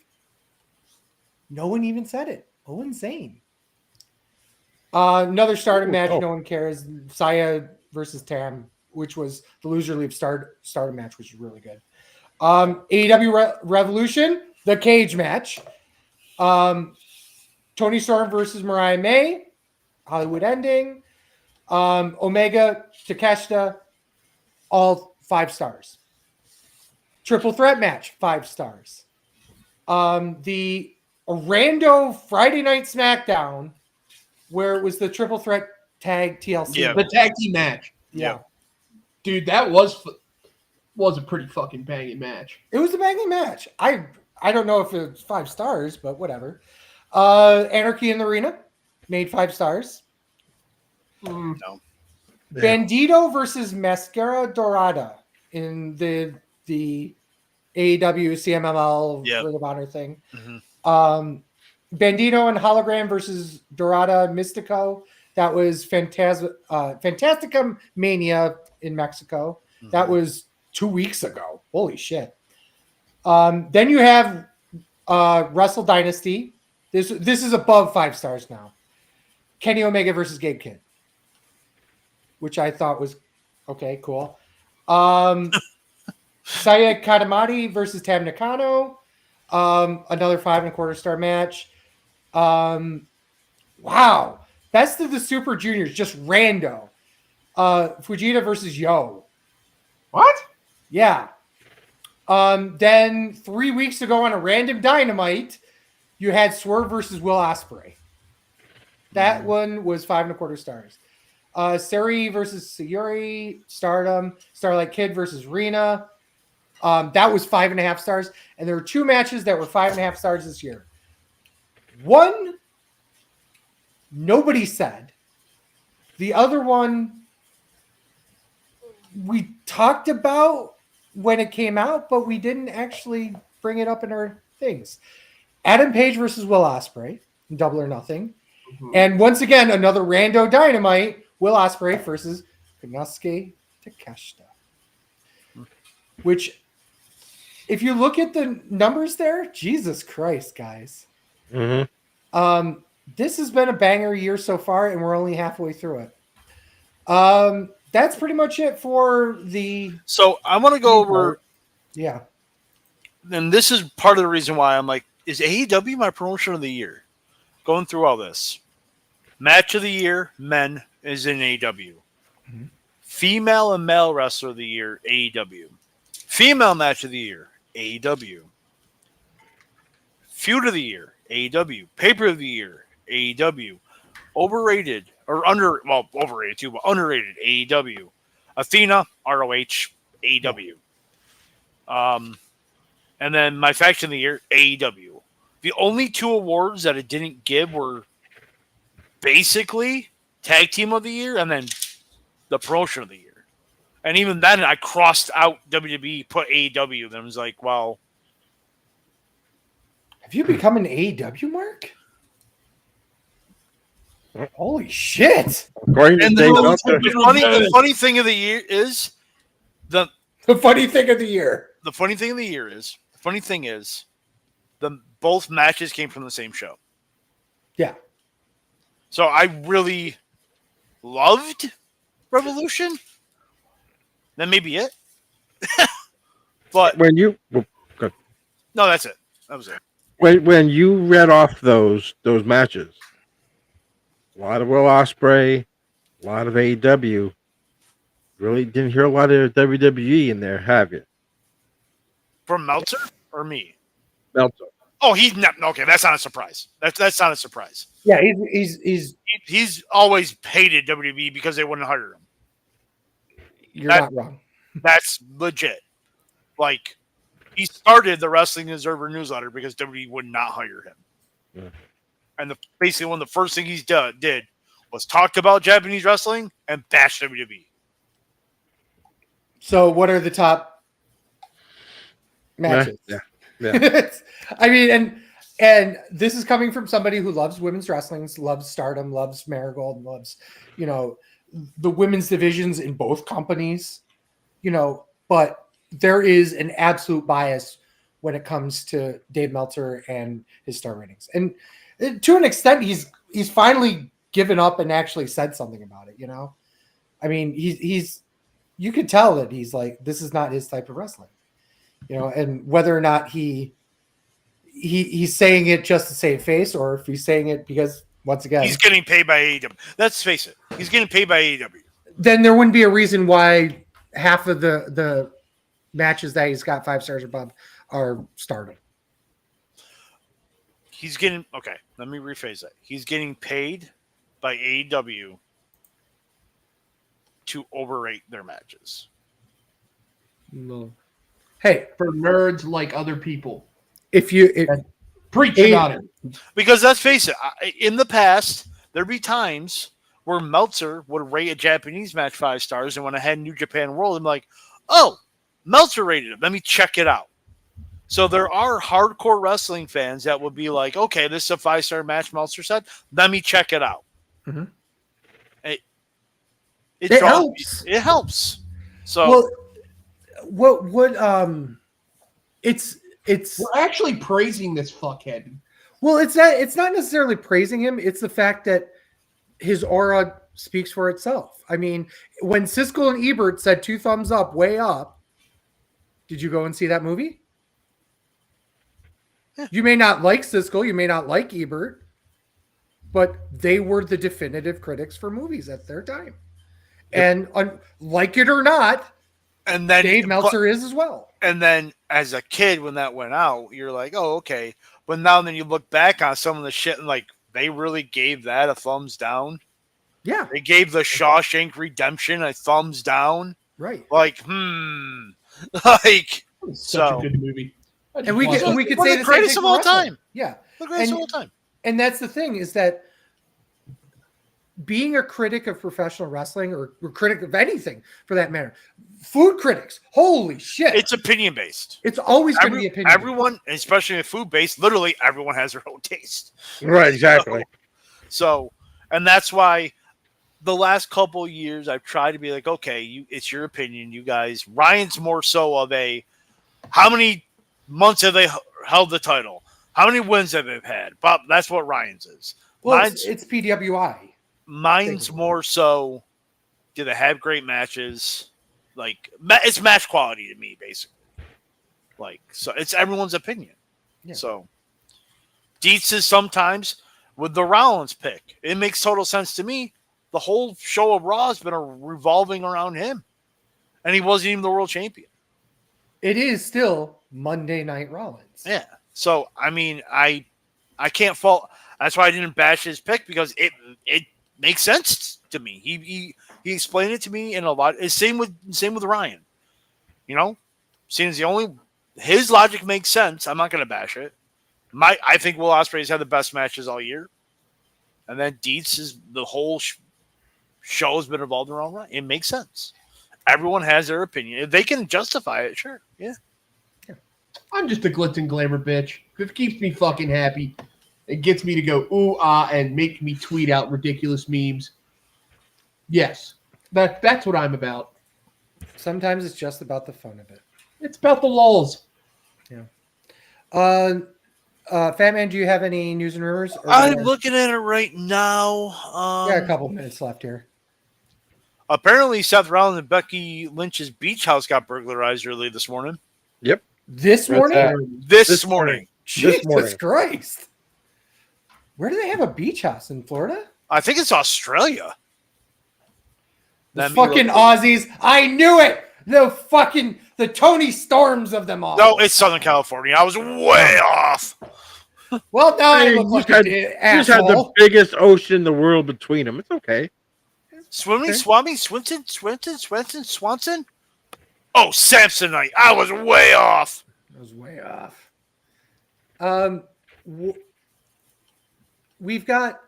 Speaker 1: No one even said it. Owen Zane. Another Stardom match. No one cares. Saya versus Tam, which was the loser leave Stardom match, which was really good. AEW Revolution, the cage match. Tony Storm versus Mariah May, Hollywood ending. Omega, Takeshita, all 5 stars. Triple threat match, 5 stars. The Rando Friday Night SmackDown, where it was the triple threat tag TLC.
Speaker 2: Yeah.
Speaker 5: The tag team match.
Speaker 1: Yeah.
Speaker 5: Dude, that was a pretty fucking banging match.
Speaker 1: It was a banging match. I don't know if it's 5 stars, but whatever. Anarchy in the Arena made 5 stars.
Speaker 2: No.
Speaker 1: Bandito versus Mascara Dorada in the AEW CMLL Ring of Honor thing.
Speaker 2: Mm-hmm.
Speaker 1: Bandito and Hologram versus Dorada Mystico. That was Fantastica Mania in Mexico.
Speaker 2: Mm-hmm.
Speaker 1: That was 2 weeks ago. Holy shit. Then you have Wrestle Dynasty. This is above 5 stars now. Kenny Omega versus Gabe Kidd, which I thought was okay, cool. Saya Katamati versus Tam Nakano. Another 5.25 star match. Wow. Best of the Super Juniors, just rando. Fujita versus Yo.
Speaker 5: What?
Speaker 1: Yeah. Then 3 weeks ago on a random Dynamite, you had Swerve versus Will Ospreay. That one was 5.25 stars. Sari versus Sayuri, Stardom, Starlight Kid versus Rena. That was 5.5 stars. And there were 2 matches that were 5.5 stars this year. One, nobody said. The other one, we talked about when it came out, but we didn't actually bring it up in our things. Adam Page versus Will Ospreay, Double or Nothing. Mm-hmm. And once again, another rando Dynamite, Will Ospreay versus Konosuke Takeshita. Which, if you look at the numbers there, Jesus Christ, guys.
Speaker 4: Mm-hmm.
Speaker 1: This has been a banger year so far, and we're only halfway through it. That's pretty much it for the...
Speaker 2: So I want to go over...
Speaker 1: Yeah.
Speaker 2: And this is part of the reason why I'm like, is AEW my promotion of the year? Going through all this. Match of the year, men, is in AEW. Mm-hmm. Female and male wrestler of the year, AEW. Female match of the year, AEW. Feud of the year, AEW. Pay-per of the year, AEW. Overrated, or overrated too, but underrated, AEW. Athena, ROH, AEW. And then my faction of the year, AEW. The only 2 awards that it didn't give were basically tag team of the year and then the promotion of the year. And even then, I crossed out WWE, put AEW. Then I was like, well.
Speaker 1: Have you become an AEW mark? Holy shit.
Speaker 2: And the funny thing of the year is the
Speaker 1: funny thing of the year.
Speaker 2: The funny thing is both matches came from the same show.
Speaker 1: Yeah.
Speaker 2: So I really loved Revolution. That may be it. But
Speaker 4: good.
Speaker 2: No, that's it. That was it.
Speaker 4: When you read off those matches, a lot of Will Ospreay, a lot of AEW. Really didn't hear a lot of WWE in there, have you?
Speaker 2: From Meltzer? or me?
Speaker 4: Meltzer.
Speaker 2: Oh, he's not okay. That's not a surprise. That's not a surprise.
Speaker 1: Yeah, he's
Speaker 2: He's always hated WWE because they wouldn't hire him.
Speaker 1: you're not wrong.
Speaker 2: That's legit. Like, he started the Wrestling Observer newsletter because WWE would not hire him.
Speaker 4: Yeah.
Speaker 2: And basically one of the first things he did was talk about Japanese wrestling and bash WWE.
Speaker 1: So, what are the top matches?
Speaker 4: Yeah.
Speaker 1: I mean, and this is coming from somebody who loves women's wrestling, loves Stardom, loves Marigold, loves, the women's divisions in both companies, but there is an absolute bias when it comes to Dave Meltzer and his star ratings. And to an extent, he's finally given up and actually said something about it, I mean, he's you could tell that he's like, this is not his type of wrestling, and whether or not he's saying it just to save face, or if he's saying it because, once again,
Speaker 2: he's getting paid by AEW. Let's face it, he's getting paid by AEW.
Speaker 1: Then there wouldn't be a reason why half of the matches that he's got 5 stars above are Stardom.
Speaker 2: He's getting okay. Let me rephrase that. He's getting paid by AEW to overrate their matches.
Speaker 5: No.
Speaker 1: Hey,
Speaker 5: For nerds like other people.
Speaker 1: if you
Speaker 5: Preach about it.
Speaker 2: Because let's face it, in the past, there'd be times where Meltzer would rate a Japanese match 5 stars, and when I had New Japan World, I'm like, oh, Meltzer rated it. Let me check it out. So there are hardcore wrestling fans that would be like, okay, this is a 5-star match Meltzer said. Let me check it out.
Speaker 1: Mm-hmm.
Speaker 2: It
Speaker 1: helps.
Speaker 2: It helps. So
Speaker 1: it's
Speaker 5: We're actually praising this fuckhead.
Speaker 1: well, it's not necessarily praising him. It's the fact that his aura speaks for itself. I mean, when Siskel and Ebert said 2 thumbs up, way up, did you go and see that movie?
Speaker 2: Yeah.
Speaker 1: You may not like Siskel, you may not like Ebert, but they were the definitive critics for movies at their time. Yep. And like it or not,
Speaker 2: and then
Speaker 1: Dave Meltzer is as well.
Speaker 2: And then as a kid, when that went out, you're like, oh, okay. But now then you look back on some of the shit and like, they really gave that a thumbs down.
Speaker 1: Yeah.
Speaker 2: They gave the Shawshank Redemption a thumbs down.
Speaker 1: Right.
Speaker 2: Like, like,
Speaker 5: Such a good movie.
Speaker 1: And we could say
Speaker 2: the
Speaker 1: the same
Speaker 2: greatest
Speaker 1: thing
Speaker 2: of all
Speaker 1: for wrestling.
Speaker 2: time.
Speaker 1: Yeah.
Speaker 2: The greatest of all time.
Speaker 1: And that's the thing, is that being a critic of professional wrestling, or critic of anything for that matter, food critics, holy shit.
Speaker 2: It's opinion based.
Speaker 1: It's always going to be opinion.
Speaker 2: Everyone, especially in food based, literally everyone has their own taste.
Speaker 4: Right, exactly.
Speaker 2: So, and that's why the last couple of years I've tried to be like, okay, it's your opinion, you guys. Ryan's more so of a, how many months have they held the title? How many wins have they had? Bob, that's what Ryan's is.
Speaker 1: Well, it's PWI.
Speaker 2: Mine's more so, do they have great matches? Like, it's match quality to me, basically. Like, so it's everyone's opinion. Yeah. So, Dietz is sometimes with the Rollins pick. It makes total sense to me. The whole show of Raw has been revolving around him. And he wasn't even the world champion.
Speaker 1: It is still Monday Night Rollins.
Speaker 2: Yeah. So, I mean, I can't fault. That's why I didn't bash his pick, because it makes sense to me. He explained it to me in a lot. It's same with Ryan. Seems his logic makes sense. I'm not going to bash it. I think Will Ospreay's had the best matches all year, and then Dietz is the whole show has been revolved around Ryan. It makes sense. Everyone has their opinion. If they can justify it, sure, yeah.
Speaker 5: I'm just a glitz and glamour bitch. It keeps me fucking happy. It gets me to go ooh ah and make me tweet out ridiculous memes. Yes, that's what I'm about.
Speaker 1: Sometimes it's just about the fun of it.
Speaker 5: It's about the lulls.
Speaker 1: Yeah. Fatman, do you have any news and rumors?
Speaker 2: I'm looking at it right now.
Speaker 1: Got a couple minutes left here.
Speaker 2: Apparently, Seth Rollins and Becky Lynch's beach house got burglarized early this morning.
Speaker 4: Yep.
Speaker 1: This morning?
Speaker 2: This morning.
Speaker 1: Jesus Christ. Where do they have a beach house? In Florida?
Speaker 2: I think it's Australia.
Speaker 1: The fucking Aussies. I knew it. The fucking the Tony Storms of them all.
Speaker 2: No, it's Southern California. I was way off.
Speaker 1: Well, now I
Speaker 4: Hey,
Speaker 1: look
Speaker 4: you
Speaker 1: like
Speaker 4: just
Speaker 1: an
Speaker 4: You just had the
Speaker 1: asshole.
Speaker 4: biggest ocean in the world between them. It's okay.
Speaker 2: Swimming,
Speaker 4: Okay.
Speaker 2: Swanson. Oh, Samsonite. I was way off.
Speaker 1: I was way off. We've got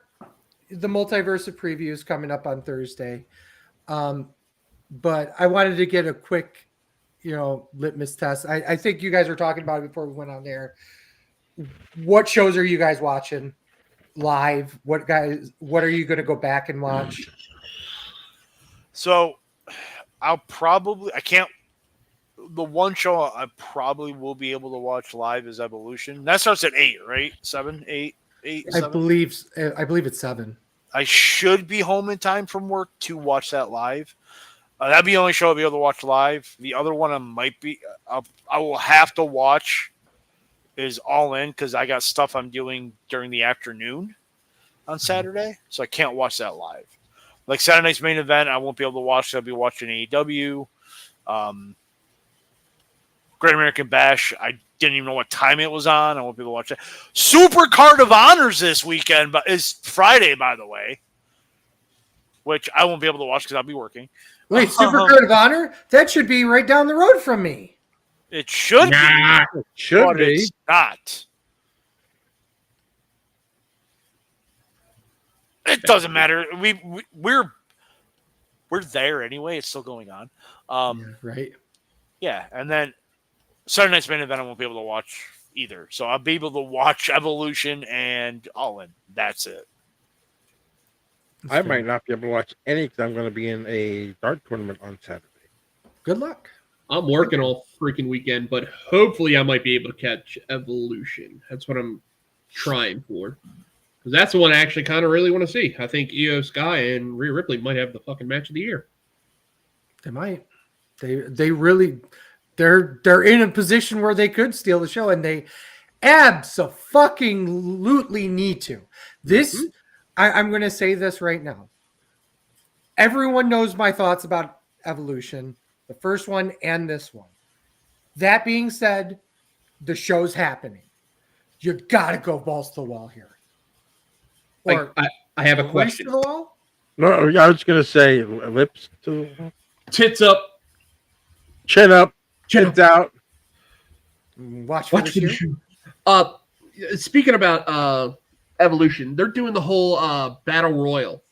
Speaker 1: the multiverse of previews coming up on Thursday. But I wanted to get a quick, litmus test. I think you guys were talking about it before we went on there. What shows are you guys watching live? What are you going to go back and watch?
Speaker 2: So the one show I probably will be able to watch live is Evolution. That starts at 8, right? 7, 8, 7?
Speaker 1: I believe it's 7.
Speaker 2: I should be home in time from work to watch that live. That'd be the only show I'll be able to watch live. The other one I will have to watch is All In because I got stuff I'm doing during the afternoon on Saturday, so I can't watch that live. Like Saturday night's main event, I won't be able to watch. I'll be watching AEW. Great American Bash, I didn't even know what time it was on. I won't be able to watch that. Super Card of Honors this weekend, but is Friday, by the way, which I won't be able to watch because I'll be working.
Speaker 1: Wait, Super Card of Honor? That should be right down the road from me.
Speaker 2: It should be,
Speaker 4: It should
Speaker 2: but
Speaker 4: be.
Speaker 2: it's not. It doesn't matter. We're there anyway. It's still going on.
Speaker 1: Right.
Speaker 2: Yeah, and then Saturday night's main event I won't be able to watch either. So I'll be able to watch Evolution and All In. That's it.
Speaker 4: I might not be able to watch any because I'm going to be in a dart tournament on Saturday.
Speaker 1: Good luck.
Speaker 5: I'm working all freaking weekend, but hopefully I might be able to catch Evolution. That's what I'm trying for. Because that's the one I actually kind of really want to see. I think Io Sky and Rhea Ripley might have the fucking match of the year.
Speaker 1: They might. They really they're in a position where they could steal the show, and they abso-fucking-lutely need to. This I'm going to say this right now. Everyone knows my thoughts about Evolution, the first one and this one. That being said, the show's happening. You got to go balls to the wall here. Or
Speaker 5: I have a
Speaker 1: waist
Speaker 5: question.
Speaker 1: to the wall?
Speaker 4: No, I was going to say lips to the wall.
Speaker 5: Tits up.
Speaker 4: Chin up. Chins out.
Speaker 1: Watch for the shoe.
Speaker 5: Speaking about Evolution, they're doing the whole battle royal.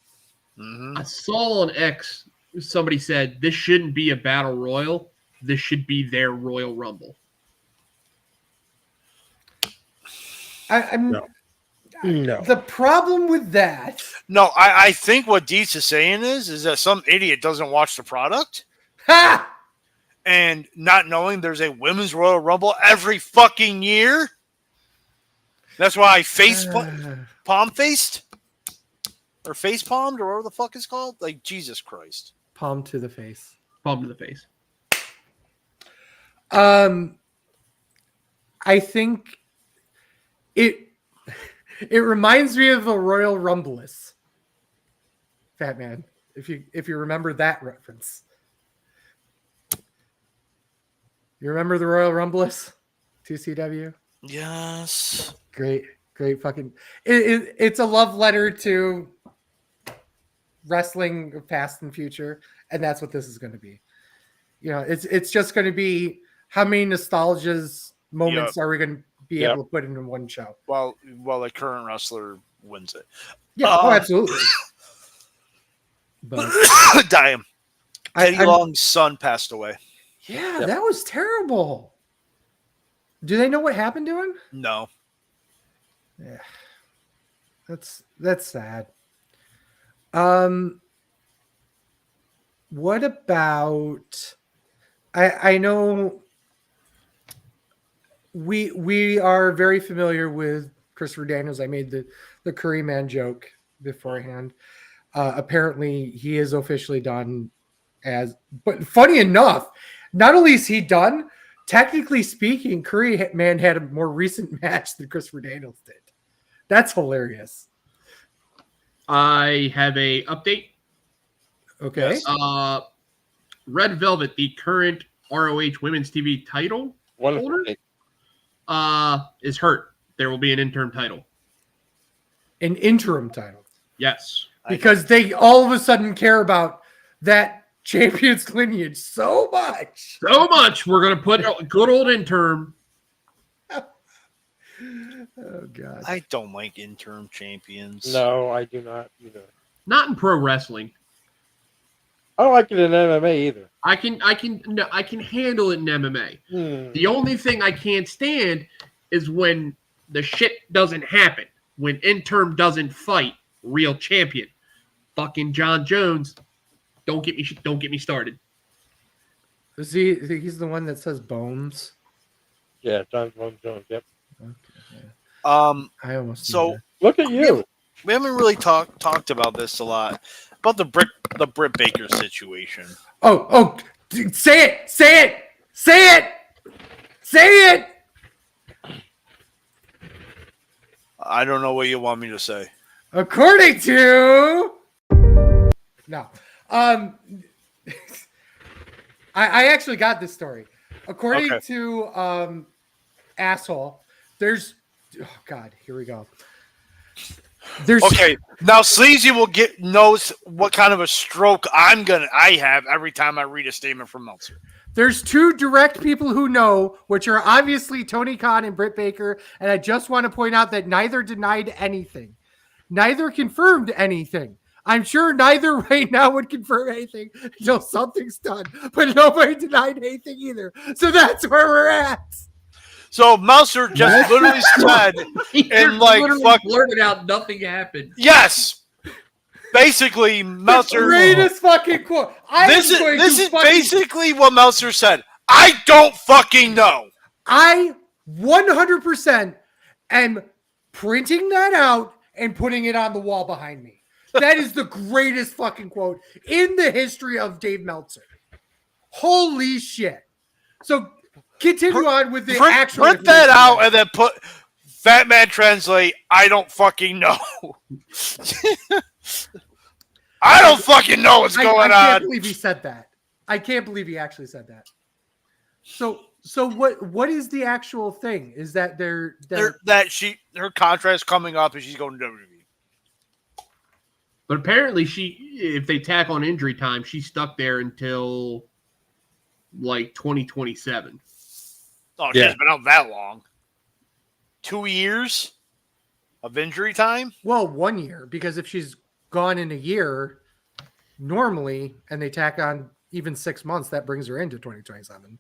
Speaker 2: Mm-hmm.
Speaker 5: I saw on X somebody said this shouldn't be a battle royal. This should be their Royal Rumble.
Speaker 4: No.
Speaker 1: The problem with that.
Speaker 2: No, I think what Dietz is saying is that some idiot doesn't watch the product
Speaker 1: Ha!
Speaker 2: and not knowing there's a women's Royal Rumble every fucking year. That's why I palm faced or face palmed or whatever the fuck it's called. Like Jesus Christ.
Speaker 1: Palm to the face.
Speaker 5: Palm to the face.
Speaker 1: I think it reminds me of a Royal Rumbleless. Fatman, if you remember that reference. You remember the Royal Rumbleless? 2CW?
Speaker 2: Yes.
Speaker 1: Great fucking it's a love letter to wrestling past and future, and that's what this is going to be. It's just going to be how many nostalgias moments are we going to be able to put into one show
Speaker 2: while a current wrestler wins it.
Speaker 1: Absolutely. But
Speaker 2: Damn. Teddy Long's son passed away.
Speaker 1: That was terrible. Do they know what happened to him?
Speaker 2: No.
Speaker 1: Yeah. That's sad. What about I know we are very familiar with Christopher Daniels. I made the Curry Man joke beforehand. Apparently he is officially done but funny enough, not only is he done, technically speaking, Curry Man had a more recent match than Christopher Daniels did. That's hilarious.
Speaker 5: I have a update.
Speaker 1: Okay.
Speaker 5: Red Velvet, the current ROH Women's TV title
Speaker 4: One
Speaker 5: holder, is hurt. There will be an interim title.
Speaker 1: An interim title.
Speaker 5: Yes.
Speaker 1: Because they all of a sudden care about that champion's lineage so much.
Speaker 5: So much. We're going to put a good old interim.
Speaker 1: Oh, God.
Speaker 2: I don't like interim champions.
Speaker 4: No, I do not either.
Speaker 5: Not in pro wrestling.
Speaker 4: I don't like it in MMA either.
Speaker 5: I can handle it in MMA. The only thing I can't stand is when the shit doesn't happen. When interim doesn't fight real champion. Fucking John Jones. Don't get me started.
Speaker 1: Is he's the one that says Bones?
Speaker 4: Yeah, John Jones. Yep.
Speaker 1: I almost
Speaker 2: So
Speaker 4: Look at you.
Speaker 2: we haven't really talked about this a lot about the Britt Baker situation.
Speaker 1: Oh, dude, say it.
Speaker 2: I don't know what you want me to say.
Speaker 1: According to no, I actually got this story. According to asshole, there's God. Here we go. There's
Speaker 2: Okay, now Sleazy knows what kind of a stroke I have every time I read a statement from Meltzer.
Speaker 1: There's two direct people who know, which are obviously Tony Khan and Britt Baker, and I just want to point out that neither denied anything. Neither confirmed anything. I'm sure neither right now would confirm anything until something's done, but nobody denied anything either. So that's where we're at.
Speaker 2: So Meltzer just literally said, and like fuck,
Speaker 5: blurted out, nothing happened.
Speaker 2: yes. Basically, Meltzer.
Speaker 1: Greatest fucking quote.
Speaker 2: This is basically what Meltzer said. I don't fucking know.
Speaker 1: I 100% am printing that out and putting it on the wall behind me. That is the greatest fucking quote in the history of Dave Meltzer. Holy shit. So continue on with the actual.
Speaker 2: Print that out and then put Fatman translate. I don't fucking know. I don't fucking know what's going on.
Speaker 1: I can't believe he said that. I can't believe he actually said that. So what is the actual thing? Is that her
Speaker 2: contract's coming up and she's going to WWE.
Speaker 5: But apparently if they tack on injury time, she's stuck there until like 2027.
Speaker 2: Oh, she hasn't been out that long. 2 years of injury time?
Speaker 1: Well, 1 year, because if she's gone in a year normally and they tack on even 6 months, that brings her into 2027.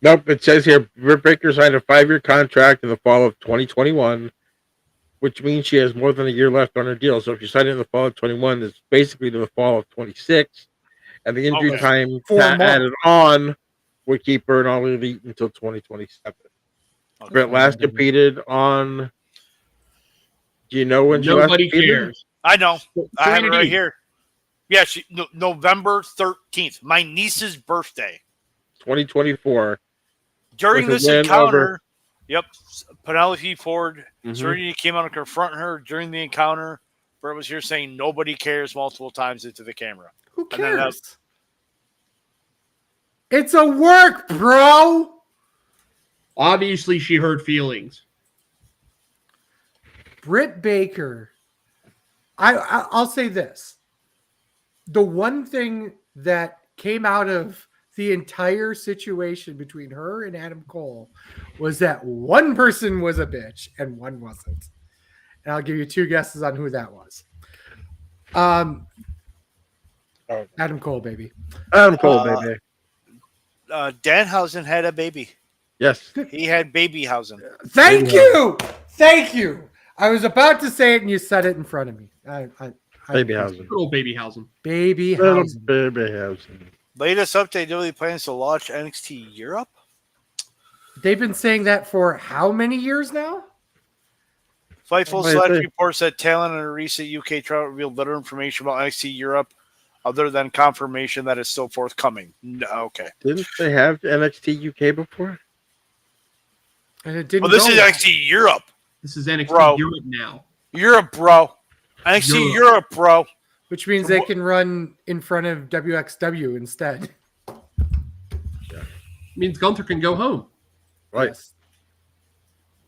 Speaker 4: Nope, it says here Britt Baker signed a 5-year contract in the fall of 2021, which means she has more than a year left on her deal. So if you sign it in the fall of 21, it's basically to the fall of 26. And the injury time added on would keep her in All Elite until 2027.
Speaker 2: Okay.
Speaker 4: Britt last competed on. Do you know when she last
Speaker 5: Nobody
Speaker 4: competed?
Speaker 5: cares.
Speaker 2: I know. I have it right
Speaker 5: Trinity.
Speaker 2: here. Yeah, November 13th, my niece's birthday.
Speaker 4: 2024.
Speaker 2: During
Speaker 4: With
Speaker 2: this
Speaker 4: a win
Speaker 2: encounter, Penelope Ford,
Speaker 4: Mhm.
Speaker 2: Serenity came out and confronted her during the encounter. Britt was here saying nobody cares multiple times into the camera.
Speaker 1: Who
Speaker 2: And then
Speaker 1: cares? It's a work, bro.
Speaker 5: Obviously, she hurt feelings.
Speaker 1: Britt Baker. I'll say this. The one thing that came out of the entire situation between her and Adam Cole was that one person was a bitch and one wasn't. And I'll give you 2 guesses on who that was. Adam Cole, baby.
Speaker 4: Adam Cole, baby.
Speaker 2: Danhausen had a baby.
Speaker 4: Yes.
Speaker 2: He had Babyhausen.
Speaker 1: Thank you. I was about to say it and you said it in front of me.
Speaker 4: Babyhausen.
Speaker 5: Good old Babyhausen.
Speaker 1: Babyhausen.
Speaker 4: Babyhausen.
Speaker 2: Latest update, WWE plans to launch NXT Europe.
Speaker 1: They've been saying that for how many years now?
Speaker 2: Fightful
Speaker 4: Wait,
Speaker 2: Select
Speaker 4: wait.
Speaker 2: reports that talent in a recent UK trial revealed little information about NXT Europe other than confirmation that it's still forthcoming. No, okay.
Speaker 4: Didn't they have NXT UK before?
Speaker 1: And it didn't.
Speaker 2: Well, this
Speaker 1: go
Speaker 2: is
Speaker 1: well.
Speaker 2: NXT Europe.
Speaker 5: This is NXT
Speaker 2: Bro.
Speaker 5: Europe now.
Speaker 2: Europe, bro. NXT Europe, bro.
Speaker 1: Which means they can run in front of WXW instead.
Speaker 5: means Gunther can go home.
Speaker 4: Right.
Speaker 1: Yes.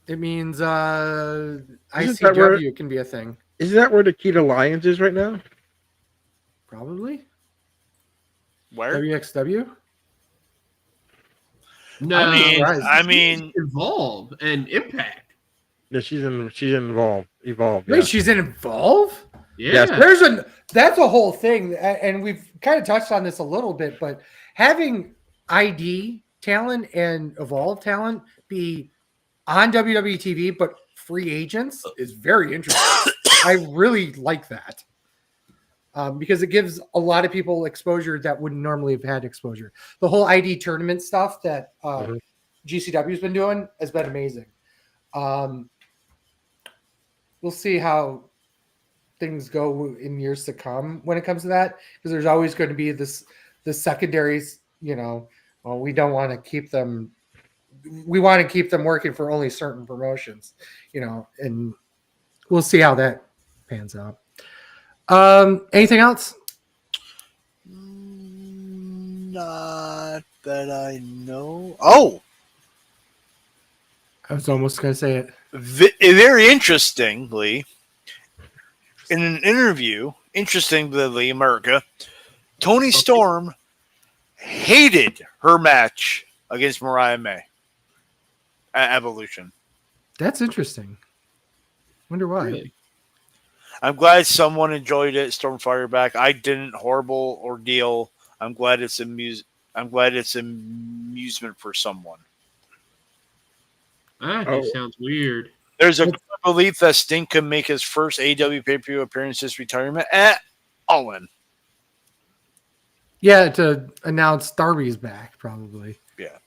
Speaker 1: It means
Speaker 4: that
Speaker 1: ICW can be a thing.
Speaker 4: Isn't that where the key to Lions is right now?
Speaker 1: Probably.
Speaker 2: Where?
Speaker 1: WXW?
Speaker 5: No,
Speaker 2: I mean,
Speaker 5: Evolve and Impact.
Speaker 4: Yeah, she's involved. Evolved.
Speaker 1: Wait,
Speaker 4: Yeah.
Speaker 1: she's in Evolve?
Speaker 5: Yeah.
Speaker 4: Yes.
Speaker 1: That's a whole thing, and we've kind of touched on this a little bit, but having ID talent and Evolve talent be on WWE TV but free agents is very interesting. I really like that. Because it gives a lot of people exposure that wouldn't normally have had exposure. The whole ID tournament stuff that GCW has been doing has been amazing. We'll see how things go in years to come when it comes to that, because there's always going to be the secondaries. Well, we don't want to keep them. We want to keep them working for only certain promotions, and we'll see how that pans out. Anything else?
Speaker 2: Not that I know. Oh,
Speaker 1: I was almost going to say it.
Speaker 2: very interestingly, in an interview, interestingly, America, Tony Storm hated her match against Mariah May at Evolution.
Speaker 1: That's interesting. Wonder why.
Speaker 5: Really?
Speaker 2: I'm glad someone enjoyed it. Stormfire back. I didn't. Horrible ordeal. I'm glad it's amusement for someone.
Speaker 5: That just sounds weird.
Speaker 2: There's a belief that Sting could make his first AEW pay-per-view appearance since retirement at All In.
Speaker 1: Yeah, to announce Darby's back, probably.
Speaker 2: Yeah.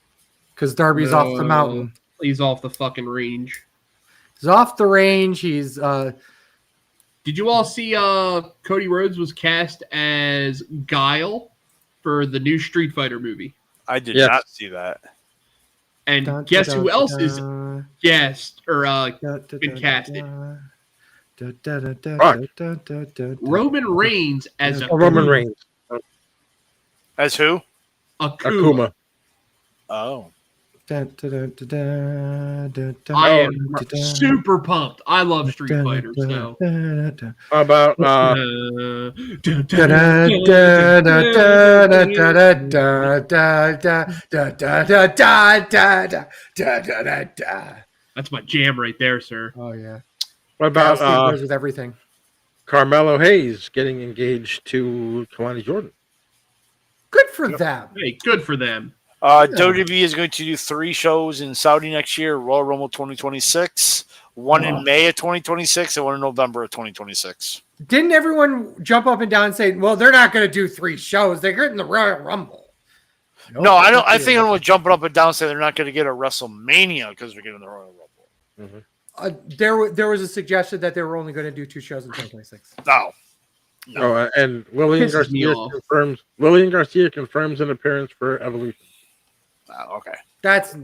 Speaker 1: Because Darby's off the mountain.
Speaker 5: He's off the fucking range.
Speaker 1: He's off the range. He's
Speaker 5: Did you all see Cody Rhodes was cast as Guile for the new Street Fighter movie?
Speaker 2: I did not see that.
Speaker 5: And guess who else is guest or been casted? Roman Reigns as
Speaker 4: Roman Reigns.
Speaker 2: As who?
Speaker 5: Akuma.
Speaker 2: Oh.
Speaker 5: I am super pumped. I love Street Fighter. So
Speaker 4: How about
Speaker 5: that's my jam right there, sir.
Speaker 1: Oh yeah.
Speaker 4: what about
Speaker 1: goes with everything.
Speaker 4: Carmelo Hayes getting engaged to Kalani Jordan?
Speaker 1: Good for them.
Speaker 5: Hey, good for them.
Speaker 2: WWE is going to do 3 shows in Saudi next year: Royal Rumble 2026, one in May of 2026, and one in November of 2026.
Speaker 1: Didn't everyone jump up and down and say, "Well, they're not going to do 3 shows. They're getting the Royal Rumble"?
Speaker 2: No, I don't. I think everyone jumping up and down and say they're not going to get a WrestleMania because they're getting the Royal Rumble.
Speaker 4: Mm-hmm.
Speaker 1: There was a suggestion that they were only going to do 2 shows in 2026.
Speaker 2: No.
Speaker 4: Oh, and Lillian Garcia confirms an appearance for Evolution.
Speaker 2: Okay.
Speaker 1: That's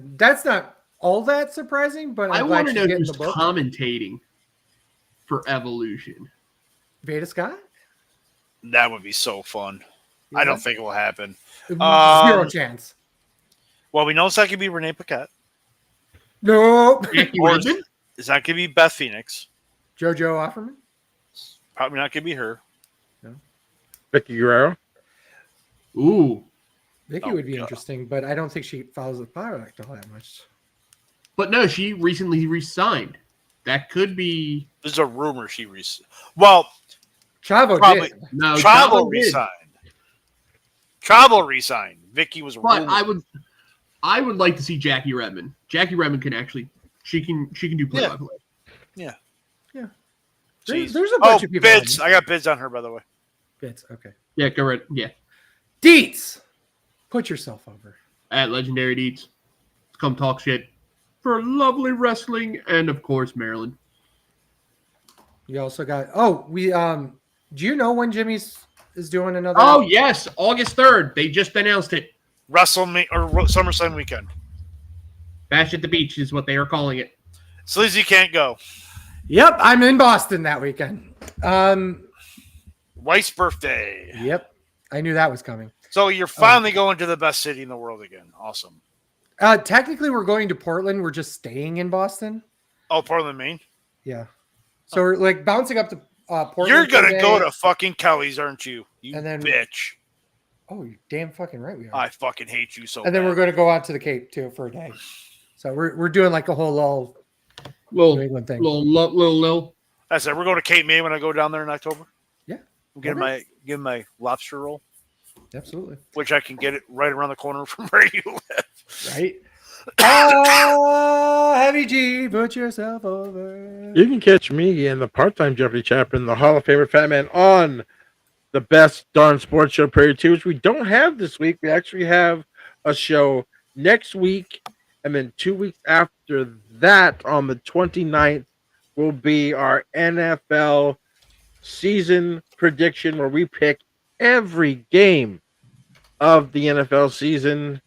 Speaker 1: not all that surprising, but
Speaker 5: I
Speaker 1: I'm
Speaker 5: want
Speaker 1: glad
Speaker 5: to
Speaker 1: she's
Speaker 5: know
Speaker 1: getting
Speaker 5: who's
Speaker 1: the book.
Speaker 5: commentating for Evolution.
Speaker 1: Veda Scott?
Speaker 2: That would be so fun. I don't think it will happen.
Speaker 1: 0 chance.
Speaker 2: Well, we know it's not going to be Renee Paquette.
Speaker 1: Nope.
Speaker 5: Jackie
Speaker 2: Or
Speaker 5: Redmond?
Speaker 2: it's not going to be Beth Phoenix.
Speaker 1: JoJo Offerman?
Speaker 2: Probably not going to be her.
Speaker 4: Vicky Guerrero.
Speaker 5: Ooh.
Speaker 1: Vicky would be interesting, but I don't think she follows the product all that much.
Speaker 5: But no, she recently resigned. That could be.
Speaker 2: There's a rumor she resigned. Well,
Speaker 1: Chavo
Speaker 2: probably.
Speaker 1: did.
Speaker 5: No,
Speaker 2: Chavo
Speaker 5: Chavo did.
Speaker 2: resigned. Chavo resigned. Vicky was.
Speaker 5: But
Speaker 2: rumored.
Speaker 5: I would like to see Jackie Redmond. Jackie Redmond can actually. She can do play by play.
Speaker 2: Yeah.
Speaker 1: There's a bunch of people.
Speaker 2: bids. I got bids on her, by the way.
Speaker 1: Bids. Okay.
Speaker 5: Yeah, go right. Yeah,
Speaker 1: Deets. Put yourself over.
Speaker 5: at Legendary Deeds. Come talk shit for lovely wrestling and of course Maryland.
Speaker 1: You also got. Do you know when Jimmy's is doing another?
Speaker 5: Oh yes, August 3rd. They just announced it.
Speaker 2: WrestleMania or SummerSlam weekend.
Speaker 5: Bash at the Beach is what they are calling it.
Speaker 2: Sleazy can't go.
Speaker 1: Yep, I'm in Boston that weekend.
Speaker 2: Wife's birthday.
Speaker 1: Yep, I knew that was coming.
Speaker 2: So you're finally going to the best city in the world again. Awesome.
Speaker 1: Technically, we're going to Portland. We're just staying in Boston.
Speaker 2: Oh, Portland, Maine.
Speaker 1: Yeah. So we're like bouncing up to Portland.
Speaker 2: You're gonna
Speaker 1: today.
Speaker 2: go to fucking Kelly's, aren't you? You
Speaker 1: And then-
Speaker 2: bitch.
Speaker 1: Oh, you're damn fucking right we are.
Speaker 2: I fucking hate you so.
Speaker 1: And then
Speaker 2: bad.
Speaker 1: we're going to go out to the Cape too for a day. So we're doing like a whole New
Speaker 5: Little,
Speaker 1: England thing.
Speaker 5: little.
Speaker 2: I said we're going to Cape May when I go down there in October.
Speaker 1: Yeah.
Speaker 2: I'm getting my lobster roll,
Speaker 1: Absolutely.
Speaker 2: which I can get it right around the corner from where you live.
Speaker 1: Right. Oh, Heavy G, put yourself over.
Speaker 4: You can catch me and the part-time Jeopardy champion, the Hall of Famer Fatman, on the Best Darn Sports Show Period 2, which we don't have this week. We actually have a show next week, and then 2 weeks after that, on the 29th, will be our NFL season prediction, where we pick every game of the NFL season.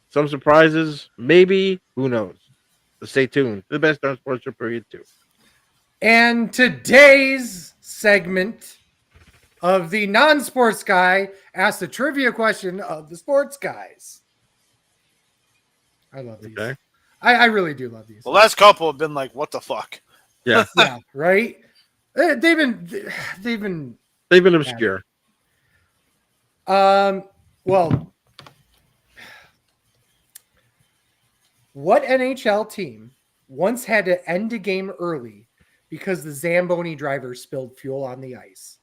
Speaker 4: Some surprises, maybe, who knows? So stay tuned. The Best Darn Sports Show Period 2.
Speaker 1: And today's segment of the non-sports guy asks a trivia question of the sports guys. I love these.
Speaker 4: Okay.
Speaker 1: I really do love these.
Speaker 2: The last couple have been like, what the fuck?
Speaker 4: Yeah.
Speaker 1: Yeah, right? They've been
Speaker 4: obscure.
Speaker 1: Well, what NHL team once had to end a game early because the Zamboni driver spilled fuel on the ice?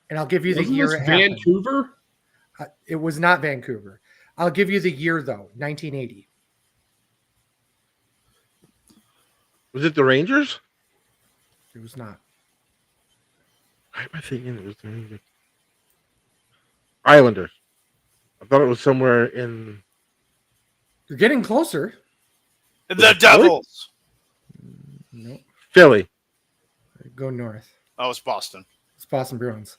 Speaker 1: And I'll give you the
Speaker 5: Wasn't
Speaker 1: year
Speaker 5: this
Speaker 1: it happened.
Speaker 5: Vancouver?
Speaker 1: It was not Vancouver. I'll give you the year, though, 1980.
Speaker 4: Was it the Rangers?
Speaker 1: It was not.
Speaker 4: Why am I thinking it was the Rangers? Islanders. I thought it was somewhere in...
Speaker 1: You're getting closer.
Speaker 2: The Devils.
Speaker 1: Nope.
Speaker 4: Philly.
Speaker 1: Go north.
Speaker 2: Oh, it's Boston.
Speaker 1: It's Boston Bruins.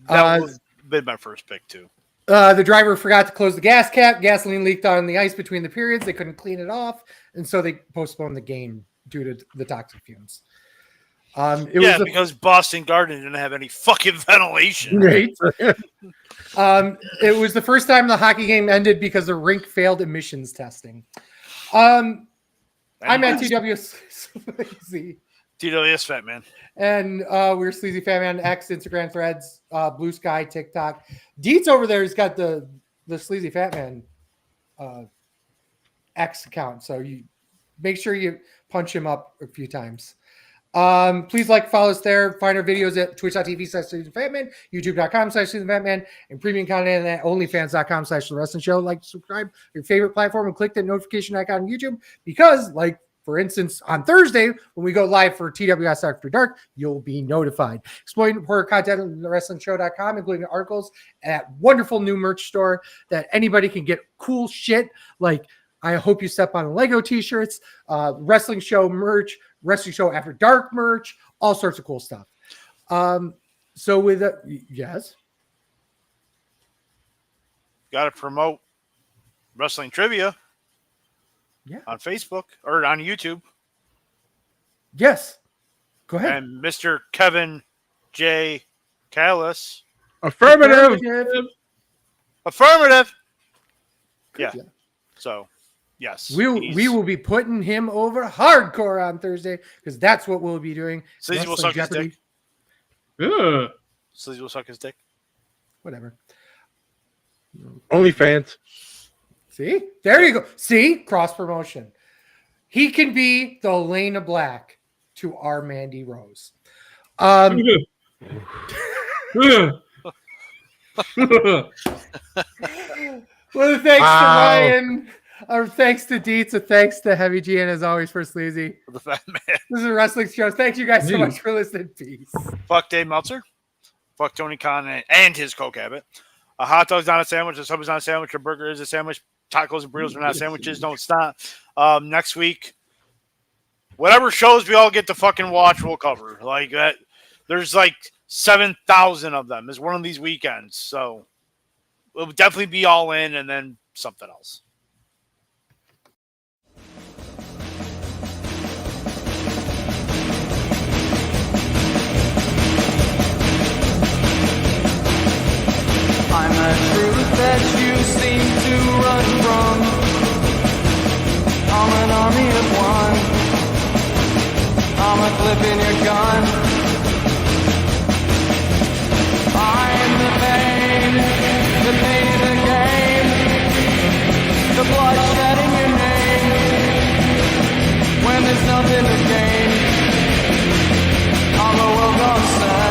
Speaker 2: That was been my first pick too.
Speaker 1: The driver forgot to close the gas cap. Gasoline leaked on the ice between the periods. They couldn't clean it off, and so they postponed the game due to the toxic fumes.
Speaker 2: Because Boston Garden didn't have any fucking ventilation.
Speaker 1: Right. It was the first time the hockey game ended because the rink failed emissions testing. I'm at TWS Sleazy.
Speaker 2: TWS Fatman.
Speaker 1: And we're SleazyFatman, X, Instagram, Threads, Blue Sky, TikTok. Deets over there has got the SleazyFatman X account. So you make sure you punch him up a few times. Please follow us there. Find our videos at twitch.tv/SleazyFatman, youtube.com/SleazyFatman, and premium content at onlyfans.com/The Wrestling Show. Subscribe to your favorite platform and click that notification icon on YouTube because, for instance, on Thursday, when we go live for TWS After Dark, you'll be notified. Exploring horror content on thewrestlingshow.com, including articles at wonderful new merch store that anybody can get cool shit like I Hope You Step on a Lego t-shirts, Wrestling Show merch, Wrestling Show After Dark merch, all sorts of cool stuff. So with that, yes?
Speaker 2: Got to promote wrestling trivia.
Speaker 1: Yeah.
Speaker 2: On Facebook or on YouTube.
Speaker 1: Yes. Go ahead.
Speaker 2: And Mr. Kevin J. Callis.
Speaker 4: Affirmative.
Speaker 2: Yeah. So, yes.
Speaker 1: We will be putting him over hardcore on Thursday because that's what we'll be doing.
Speaker 2: Sleazy will suck his dick.
Speaker 5: Ugh.
Speaker 2: Sleazy will suck his dick.
Speaker 1: Whatever.
Speaker 4: OnlyFans.
Speaker 1: See? There you go. See? Cross promotion. He can be the Elena Black to our Mandy Rose. Well, thanks to Ryan. Thanks to Dietz. And thanks to Heavy G. And as always for Sleazy.
Speaker 2: The fat man.
Speaker 1: This is a wrestling show. Thank you guys so much for listening. Peace.
Speaker 2: Fuck Dave Meltzer. Fuck Tony Khan and his coke habit. A hot dog's not a sandwich. A sub is not a sandwich. A burger is a sandwich. Tacos and burritos are not sandwiches. No, it's not. Next week, whatever shows we all get to fucking watch, we'll cover. That. There's 7,000 of them. It's one of these weekends. So we'll definitely be all in and then something else.
Speaker 6: I'm a truth that you seem to run from. army of one. I'm a clip in your gun. I'm the pain of the game. The blood shedding your name. When there's nothing to gain, I'm a well-known son.